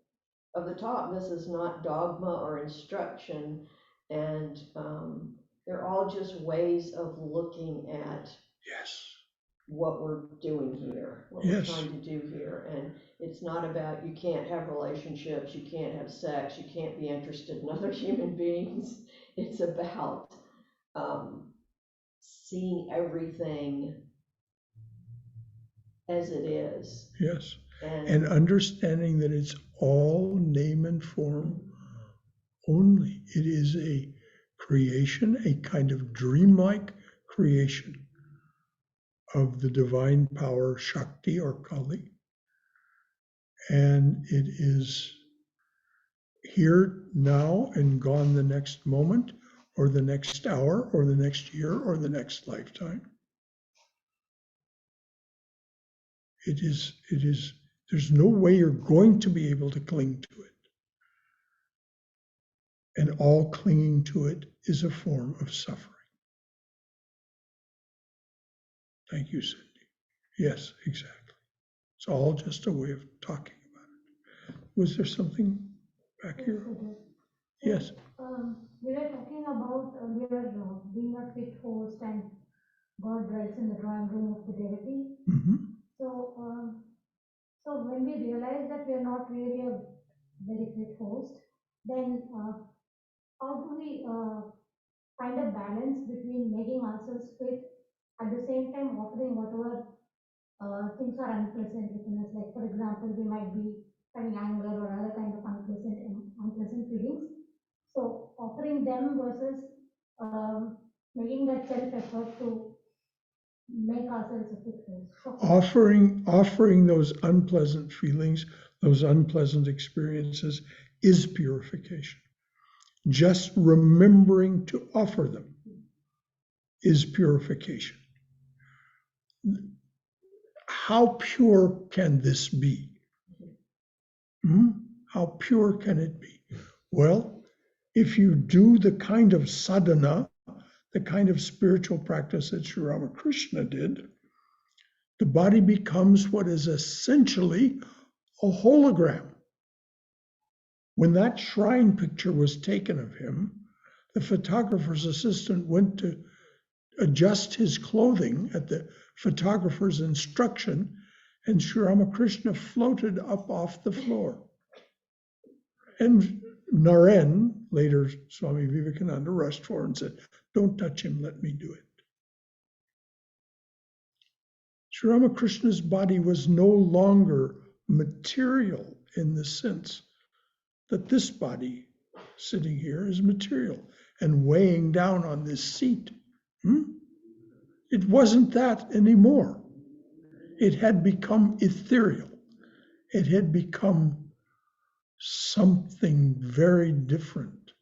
of the talk, this is not dogma or instruction, and they're all just ways of looking at what we're doing here, what we're trying to do here. And it's not about, you can't have relationships, you can't have sex, you can't be interested in other human beings. It's about seeing everything as it is. Yes. And understanding that it's all name and form only. It is a creation, a kind of dreamlike creation of the divine power, Shakti or Kali. And it is here now and gone the next moment, or the next hour, or the next year, or the next lifetime. It is, there's no way you're going to be able to cling to it. And all clinging to it is a form of suffering. Thank you, Cindy. Yes, exactly. It's all just a way of talking about it. Was there something back here? Yes. We were talking about earlier being a fit host, and God dwells in the drawing room of the devotee. Mm-hmm. So when we realize that we are not really a very fit host, then how do we find a balance between making ourselves fit, at the same time offering whatever things are unpleasant within us? Like, for example, we might be having anger or other kind of unpleasant feelings. So offering them versus making that self-effort to make ourselves a fit host. Offering those unpleasant feelings, those unpleasant experiences is purification. Just remembering to offer them is purification. How pure can this be? How pure can it be? Well, if you do the kind of sadhana, the kind of spiritual practice that Sri Ramakrishna did, the body becomes what is essentially a hologram. When that shrine picture was taken of him, the photographer's assistant went to adjust his clothing at the photographer's instruction, and Sri Ramakrishna floated up off the floor. And Naren, later Swami Vivekananda, rushed forward and said, "Don't touch him, let me do it." Sri Ramakrishna's body was no longer material in the sense that this body sitting here is material and weighing down on this seat. It wasn't that anymore. It had become ethereal. It had become something very different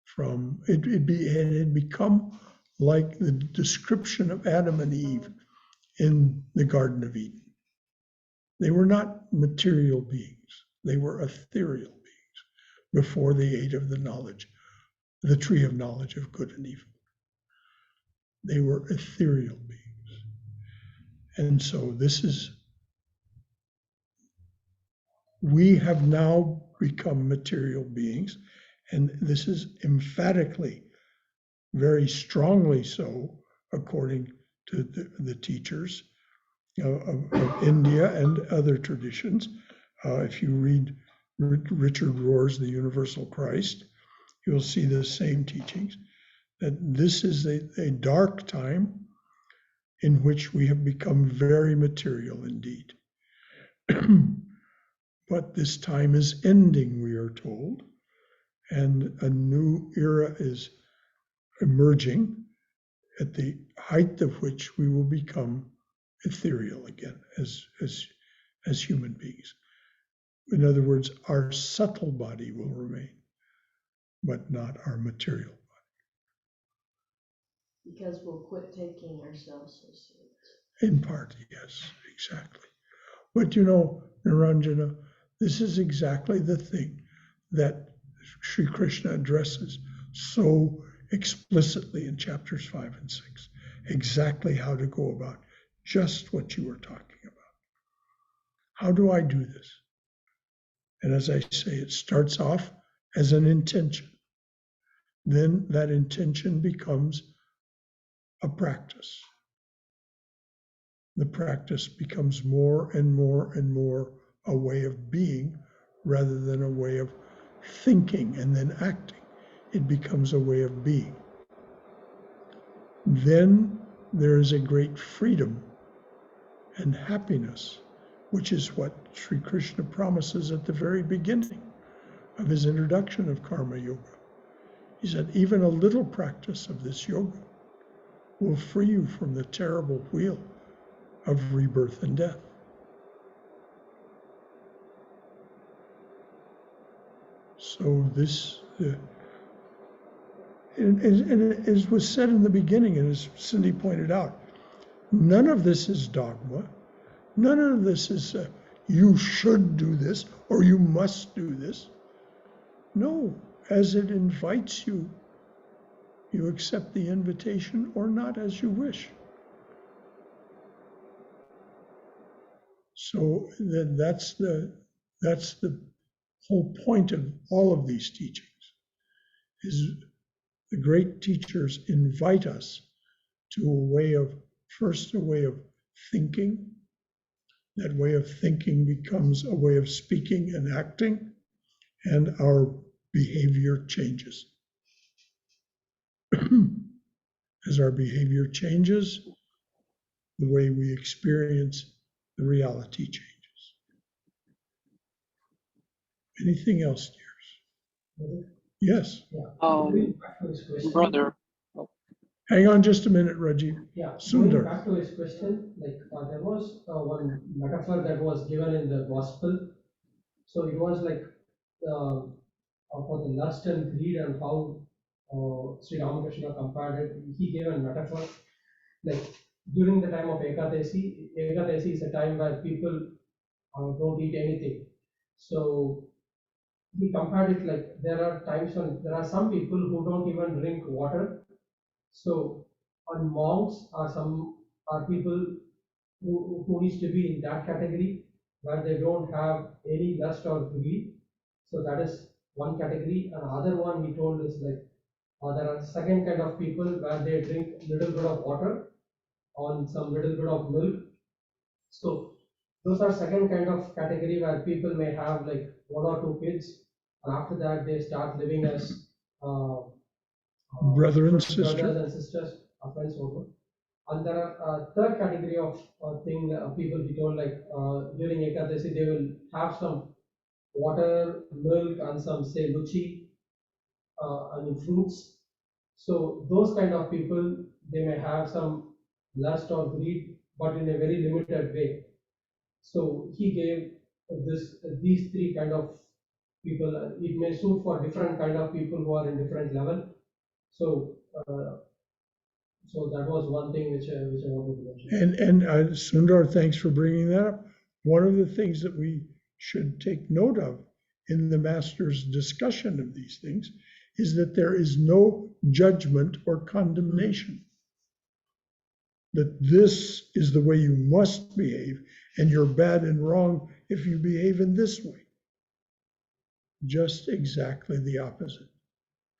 from, it had become like the description of Adam and Eve in the Garden of Eden. They were not material beings. They were ethereal beings before they ate of the tree of knowledge of good and evil. They were ethereal beings. And so we have now become material beings, and this is emphatically, very strongly so, according to the teachers of India and other traditions. If you read Richard Rohr's The Universal Christ, you'll see the same teachings, that this is a dark time in which we have become very material indeed. But this time is ending, we are told, and a new era is emerging, at the height of which we will become ethereal again as human beings. In other words, our subtle body will remain, but not our material body. Because we'll quit taking ourselves so seriously. In part, yes, exactly. But you know, Niranjana, this is exactly the thing that Sri Krishna addresses so explicitly in chapters 5 and 6, exactly how to go about just what you were talking about. How do I do this? And as I say, it starts off as an intention. Then that intention becomes a practice. The practice becomes more and more and more a way of being rather than a way of thinking and then acting. It becomes a way of being. Then there is a great freedom and happiness, which is what Sri Krishna promises at the very beginning of his introduction of karma yoga. He said, even a little practice of this yoga will free you from the terrible wheel of rebirth and death. So this, and as was said in the beginning, and as Cindy pointed out, none of this is dogma. None of this is you should do this or you must do this. No, as it invites you, you accept the invitation or not as you wish. So that's the whole point of all of these teachings, is the great teachers invite us to a way of thinking. That way of thinking becomes a way of speaking and acting, and our behavior changes. As our behavior changes, the way we experience the reality changes. Anything else, dears? Yes. Brother. Hang on just a minute, Rajiv. Yeah, Sundar. going back to his question, like there was one metaphor that was given in the gospel. So it was like for the lust and greed and how Sri Ramakrishna compared it. He gave a metaphor like during the time of Ekadasi. Ekadasi is a time where people don't eat anything. So he compared it like there are times when there are some people who don't even drink water. So, and monks are people who needs to be in that category where they don't have any lust or greed. So that is one category. And other one he told is like there are second kind of people where they drink little bit of water on some little bit of milk. So those are second kind of category where people may have like 1 or 2 kids, and after that they start living as Brother and brothers sister. and sisters, friends over. And there are third category of thing people be told like during Ekadasi they will have some water, milk, and some say luchi, and fruits. So those kind of people they may have some lust or greed, but in a very limited way. So he gave these three kind of people. It may suit for different kind of people who are in different level. So so that was one thing which I wanted to mention. And Sundar, thanks for bringing that up. one of the things that we should take note of in the Master's discussion of these things is that there is no judgment or condemnation. That this is the way you must behave, and you're bad and wrong if you behave in this way. Just exactly the opposite.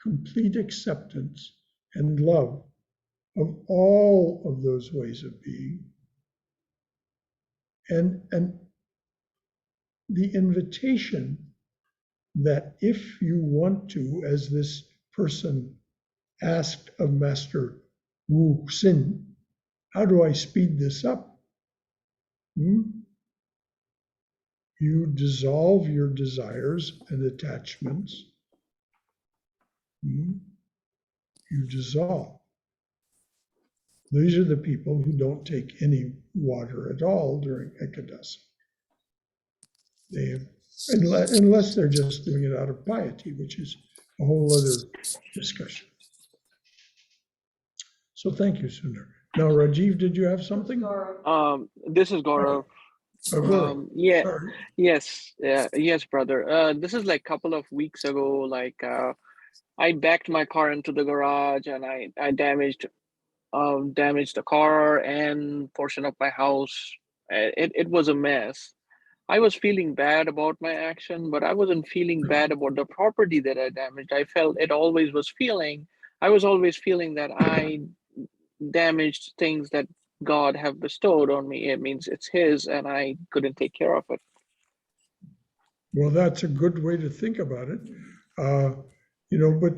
Complete acceptance and love of all of those ways of being. And the invitation that if you want to, as this person asked of Master Wu Xin, how do I speed this up? You dissolve your desires and attachments. You dissolve. These are the people who don't take any water at all during Ekadasi. Unless they're just doing it out of piety, which is a whole other discussion. So thank you, Sundar. Now, Rajiv, did you have something? This is Gaurav. Yes, brother. This is like a couple of weeks ago. Like I backed my car into the garage and I damaged the car and portion of my house. It was a mess. I was feeling bad about my action, but I wasn't feeling bad about the property that I damaged. I was always feeling that I damaged things that God have bestowed on me. It means it's His, and I couldn't take care of it. Well, that's a good way to think about it. But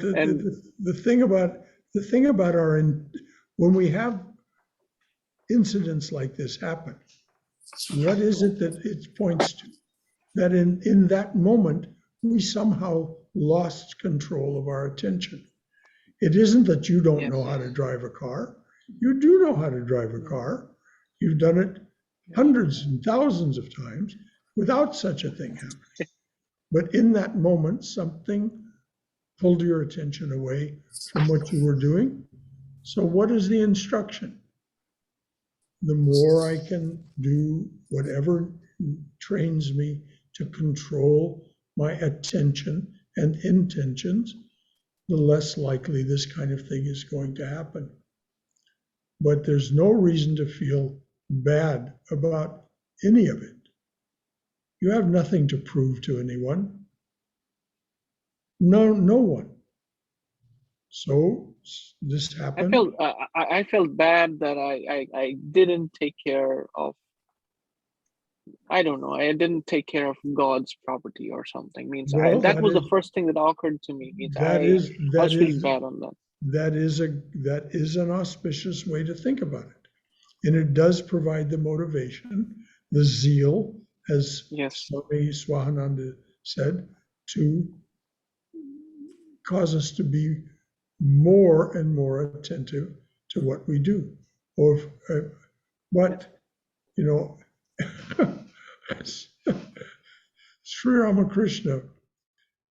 the thing about when we have incidents like this happen, what is it that it points to? That in that moment, we somehow lost control of our attention. It isn't that you don't know how to drive a car. You do know how to drive a car. You've done it hundreds and thousands of times without such a thing happening. But in that moment, something pulled your attention away from what you were doing. So what is the instruction? The more I can do whatever trains me to control my attention and intentions, the less likely this kind of thing is going to happen. But there's no reason to feel bad about any of it. You have nothing to prove to anyone. No one. So this happened. I felt bad that I didn't take care of, I don't know, I didn't take care of God's property or something. That was the first thing that occurred to me. I was feeling bad on that. That is an auspicious way to think about it. And it does provide the motivation, the zeal, as Swami Swahananda said, to cause us to be more and more attentive to what we do. Sri Ramakrishna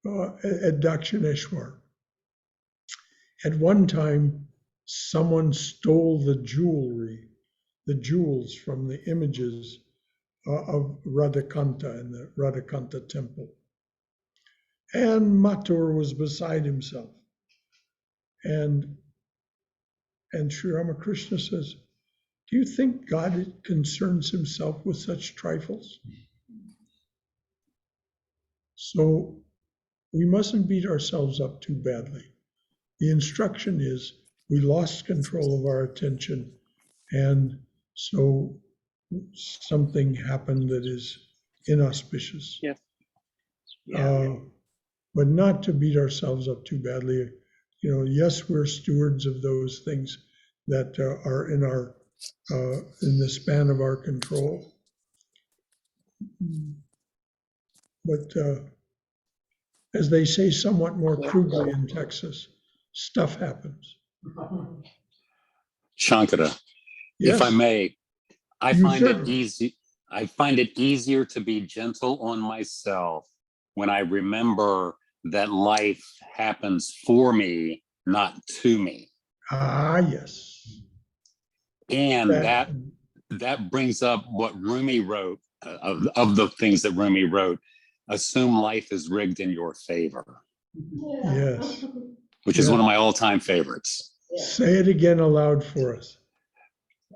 at Dakshineshwar, at one time, someone stole the jewels from the images of Radhakanta in the Radhakanta temple. And Mathur was beside himself. And Sri Ramakrishna says, do you think God concerns himself with such trifles? So we mustn't beat ourselves up too badly. The instruction is we lost control of our attention, and so something happened that is inauspicious. But not to beat ourselves up too badly. Yes, we're stewards of those things that are in the span of our control. But as they say somewhat more crudely in Texas, stuff happens. Shankara, yes. If I may, I find it easier to be gentle on myself when I remember that life happens for me, not to me. Ah, yes. And that brings up what Rumi wrote of the things that Rumi wrote, assume life is rigged in your favor, Yes. which is one of my all-time favorites. Say it again aloud for us.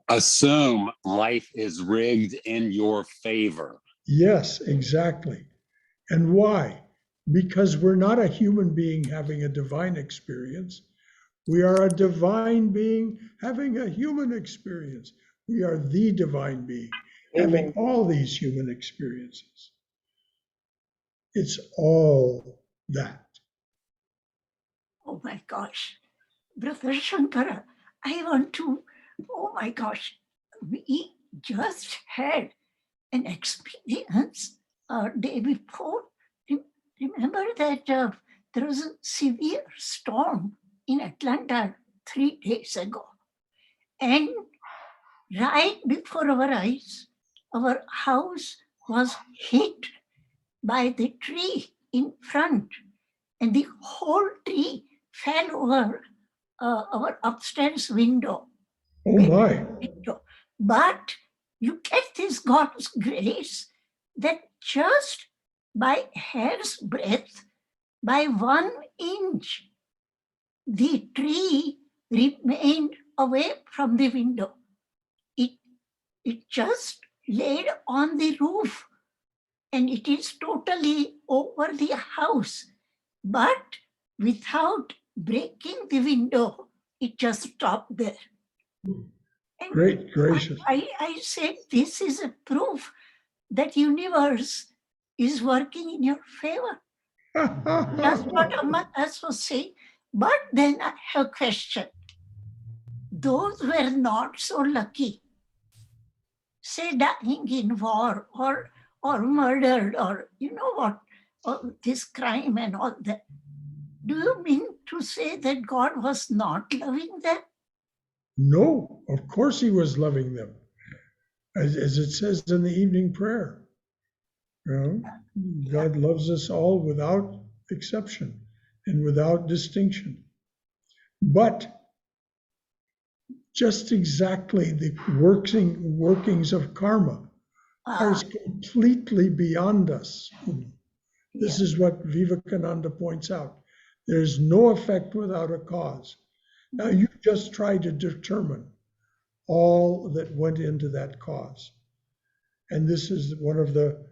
Assume life is rigged in your favor. Yes, exactly. And why? Because we're not a human being having a divine experience. We are a divine being having a human experience. We are the divine being having all these human experiences. It's all that. Oh my gosh. Brother Shankara, I want to, oh my gosh, we just had an experience day before. Remember that there was a severe storm in Atlanta 3 days ago. And right before our eyes, our house was hit by the tree in front, and the whole tree fell over our upstairs window. Oh my. But look at this God's grace that just by hair's breadth, by 1 inch, the tree remained away from the window. It just laid on the roof, and it is totally over the house. But without breaking the window, it just stopped there. And great gracious. I said, this is a proof that universe is working in your favor. That's what Amadas was saying. But then I have a question. Those were not so lucky, say dying in war or murdered or you know what, all this crime and all that. Do you mean to say that God was not loving them? No, of course he was loving them. As it says in the evening prayer. You know, God loves us all without exception and without distinction. But just exactly the workings of karma are completely beyond us. This is what Vivekananda points out. There's no effect without a cause. Now you just try to determine all that went into that cause. And this is one of the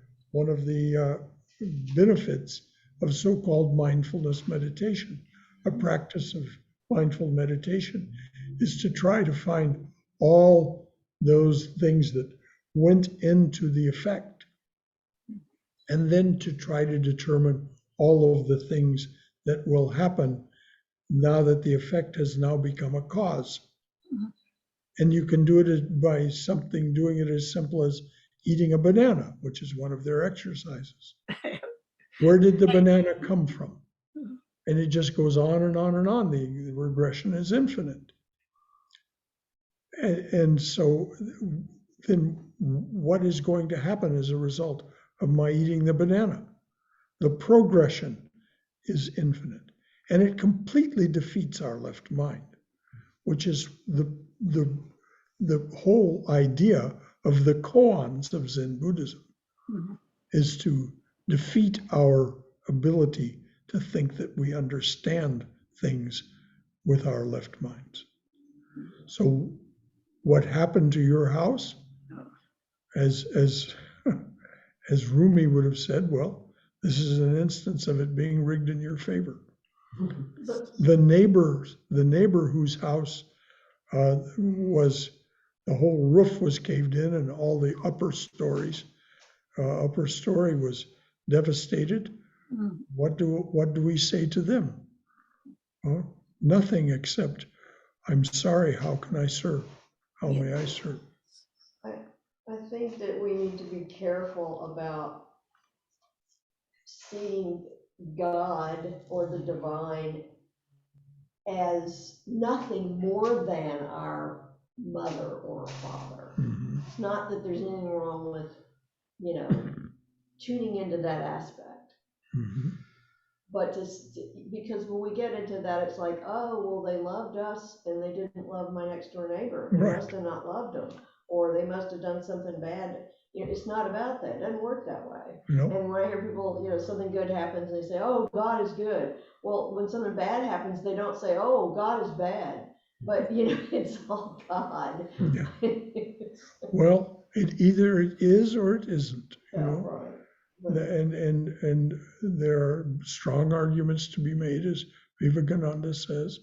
benefits of so-called mindfulness meditation. A practice of mindful meditation is to try to find all those things that went into the effect, and then to try to determine all of the things that will happen now that the effect has now become a cause. And you can do it by doing it as simple as eating a banana, which is one of their exercises. Where did the banana come from? And it just goes on and on and on. The regression is infinite. And so then what is going to happen as a result of my eating the banana? The progression is infinite. And it completely defeats our left mind, which is the whole idea of the koans of Zen Buddhism, is to defeat our ability to think that we understand things with our left minds. So what happened to your house, as Rumi would have said, well, this is an instance of it being rigged in your favor. The neighbor whose house was, the whole roof was caved in and all the upper story was devastated. What do we say to them? Nothing except, I'm sorry, how can I serve? How may I serve? I think that we need to be careful about seeing God or the divine as nothing more than our mother or father. It's not that there's anything wrong with, tuning into that aspect. But because when we get into that, it's like, oh, well, they loved us and they didn't love my next door neighbor. They must have not loved them, or they must have done something bad. it's not about that. It doesn't work that way. No. And when I hear people, something good happens, they say, oh, God is good. Well, when something bad happens, they don't say, oh, God is bad. But, it's all God. Yeah. Well, it either it is or it isn't, Right. But, And there are strong arguments to be made, as Vivekananda says,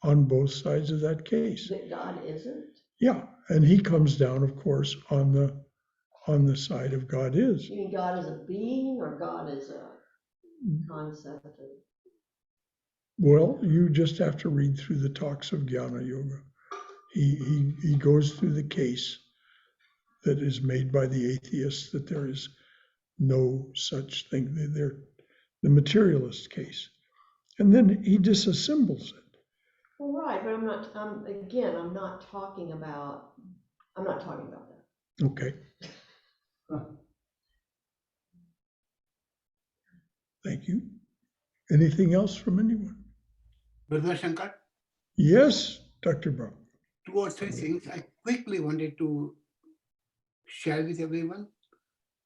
on both sides of that case. that God isn't. Yeah, and he comes down, of course, on the side of God is. You mean God is a being or God is a concept? Well, you just have to read through the talks of Jnana Yoga. He goes through the case that is made by the atheists that there is no such thing. They're the materialist case. And then he disassembles it. Well, right, but I'm not talking about that. Okay. Thank you. Anything else from anyone? Brother Shankar, Yes, Dr. Brown. 2 or 3 things I quickly wanted to share with everyone.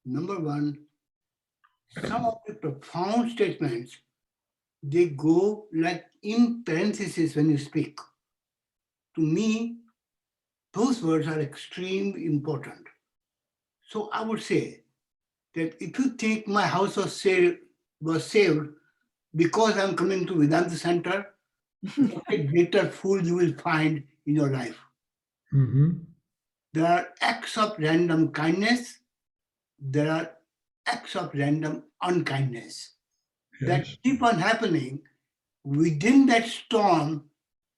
Number one, some of the profound statements, they go like in parentheses when you speak. To me, those words are extremely important. So I would say that if you think my house was saved because I'm coming to Vedanta Center, a greater fool you will find in your life. Mm-hmm. There are acts of random kindness. There are acts of random unkindness that keep on happening. Within that storm,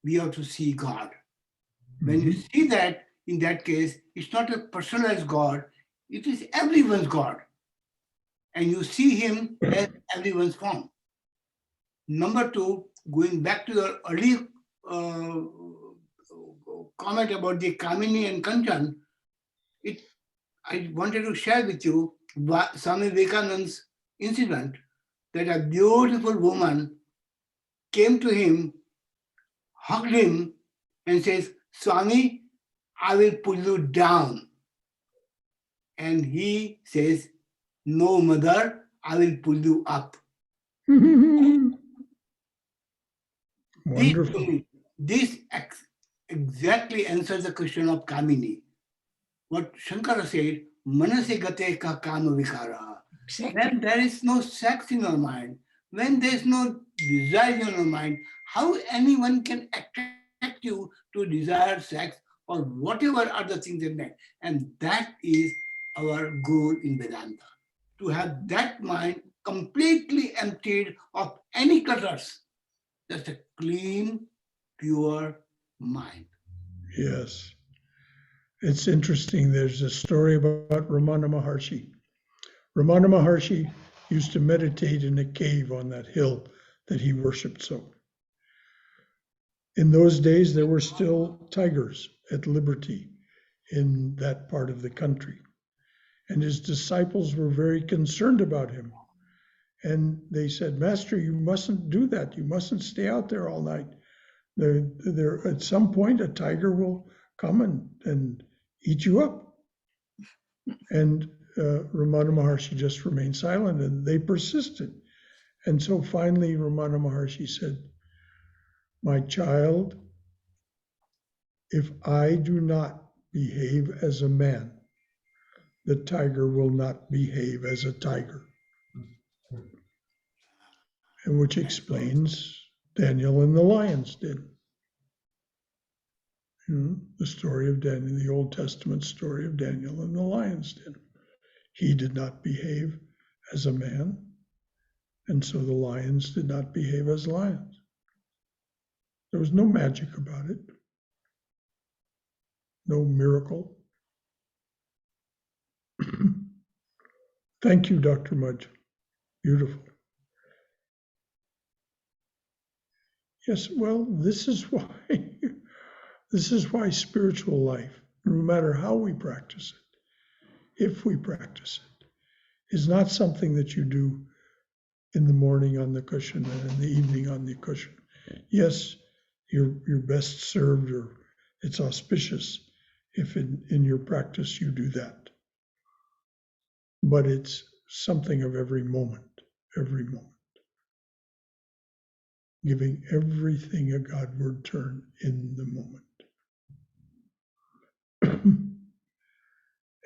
we have to see God. When you see that, in that case, it's not a personalized God, it is everyone's God. And you see him as everyone's form. Number two, going back to your early comment about the Kamini and Kanchan, I wanted to share with you Swami Vivekananda's incident that a beautiful woman came to him, hugged him, and says, Swami, I will pull you down. And he says, no, mother, I will pull you up. Wonderful. This exactly answers the question of Kamini. What Shankara said, manase gate ka kama vikara. When there is no sex in your mind, when there is no desire in your mind, how anyone can attract you to desire sex or whatever other things in that? And that is our goal in Vedanta, to have that mind completely emptied of any clutters, just a clean, pure mind. Yes. It's interesting. There's a story about Ramana Maharshi. Ramana Maharshi used to meditate in a cave on that hill that he worshipped so. In those days, there were still tigers at liberty in that part of the country. And his disciples were very concerned about him. And they said, Master, you mustn't do that. You mustn't stay out there all night. At some point, a tiger will come and eat you up. And Ramana Maharshi just remained silent, and they persisted. And so finally, Ramana Maharshi said, my child, if I do not behave as a man, the tiger will not behave as a tiger. And which explains Daniel and the lions den. The story of Daniel, the Old Testament story of Daniel and the lions den. He did not behave as a man, and so the lions did not behave as lions. There was no magic about it, no miracle. Thank you, Dr. Mudge. Beautiful. Yes, well, this is why spiritual life, no matter how we practice it, if we practice it, is not something that you do in the morning on the cushion and in the evening on the cushion. Yes, you're best served, or it's auspicious if in your practice you do that. but it's something of every moment, giving everything a Godward turn in the moment.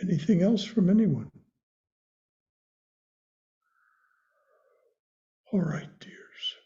Anything else from anyone? All right, dears.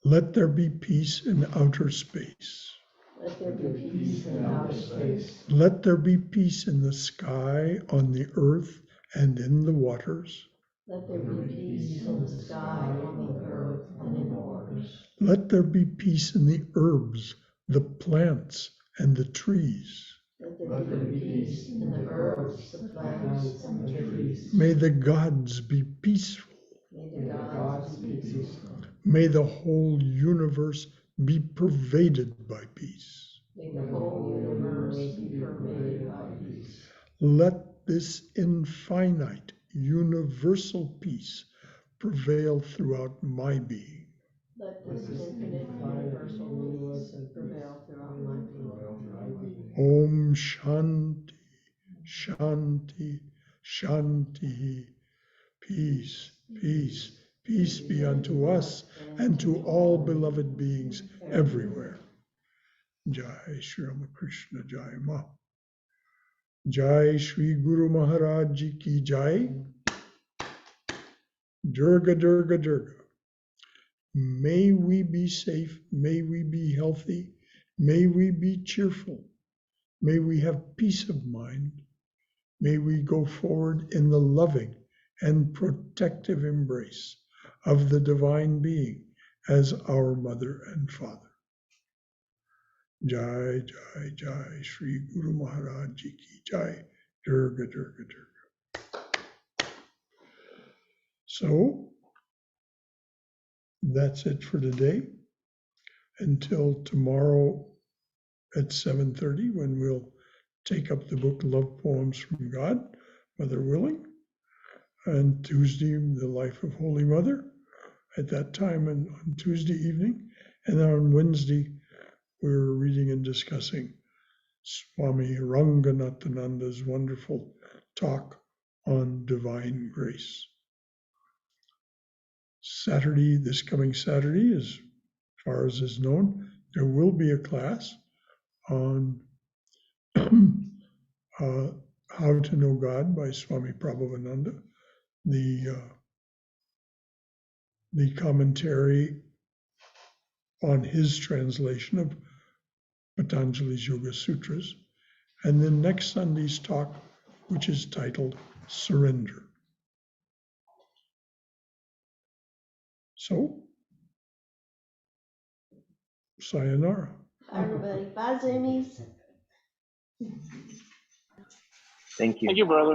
Let there be peace in outer space. Let there be peace in outer space. Let there be peace in the sky, on the earth, and in the waters. Let there be peace in the sky, on the earth, and in the waters. Let there be peace in the herbs, the plants, and the trees. Let there be peace in the herbs, the plants, and the trees. May the gods be peaceful. May the gods be peaceful. May the whole universe be pervaded by peace. May the whole universe be pervaded by peace. Let this infinite, universal peace prevail throughout my being. Let this infinite, universal peace prevail throughout my being. Om Shanti, Shanti, Shanti. Peace, peace, peace be unto us and to all beloved beings everywhere. Jai Sri Ramakrishna Jai Ma. Jai Sri Guru Maharaj Ji Ki Jai. Durga, Durga, Durga. May we be safe, may we be healthy, may we be cheerful, may we have peace of mind, may we go forward in the loving and protective embrace of the Divine Being as our Mother and Father. Jai, Jai, Jai, Sri Guru Maharaj Ji Ki Jai, Durga, Durga, Durga. So, that's it for today. Until tomorrow at 7:30, when we'll take up the book Love Poems from God, Mother willing, and Tuesday, the Life of Holy Mother, at that time and on Tuesday evening. And then on Wednesday, we're reading and discussing Swami Ranganathananda's wonderful talk on divine grace. Saturday, this coming Saturday, as far as is known, there will be a class on How to Know God by Swami Prabhavananda, the commentary on his translation of Patanjali's Yoga Sutras, and then next Sunday's talk, which is titled Surrender. So, sayonara. Bye, everybody. Bye, Zoomies. Thank you, brother.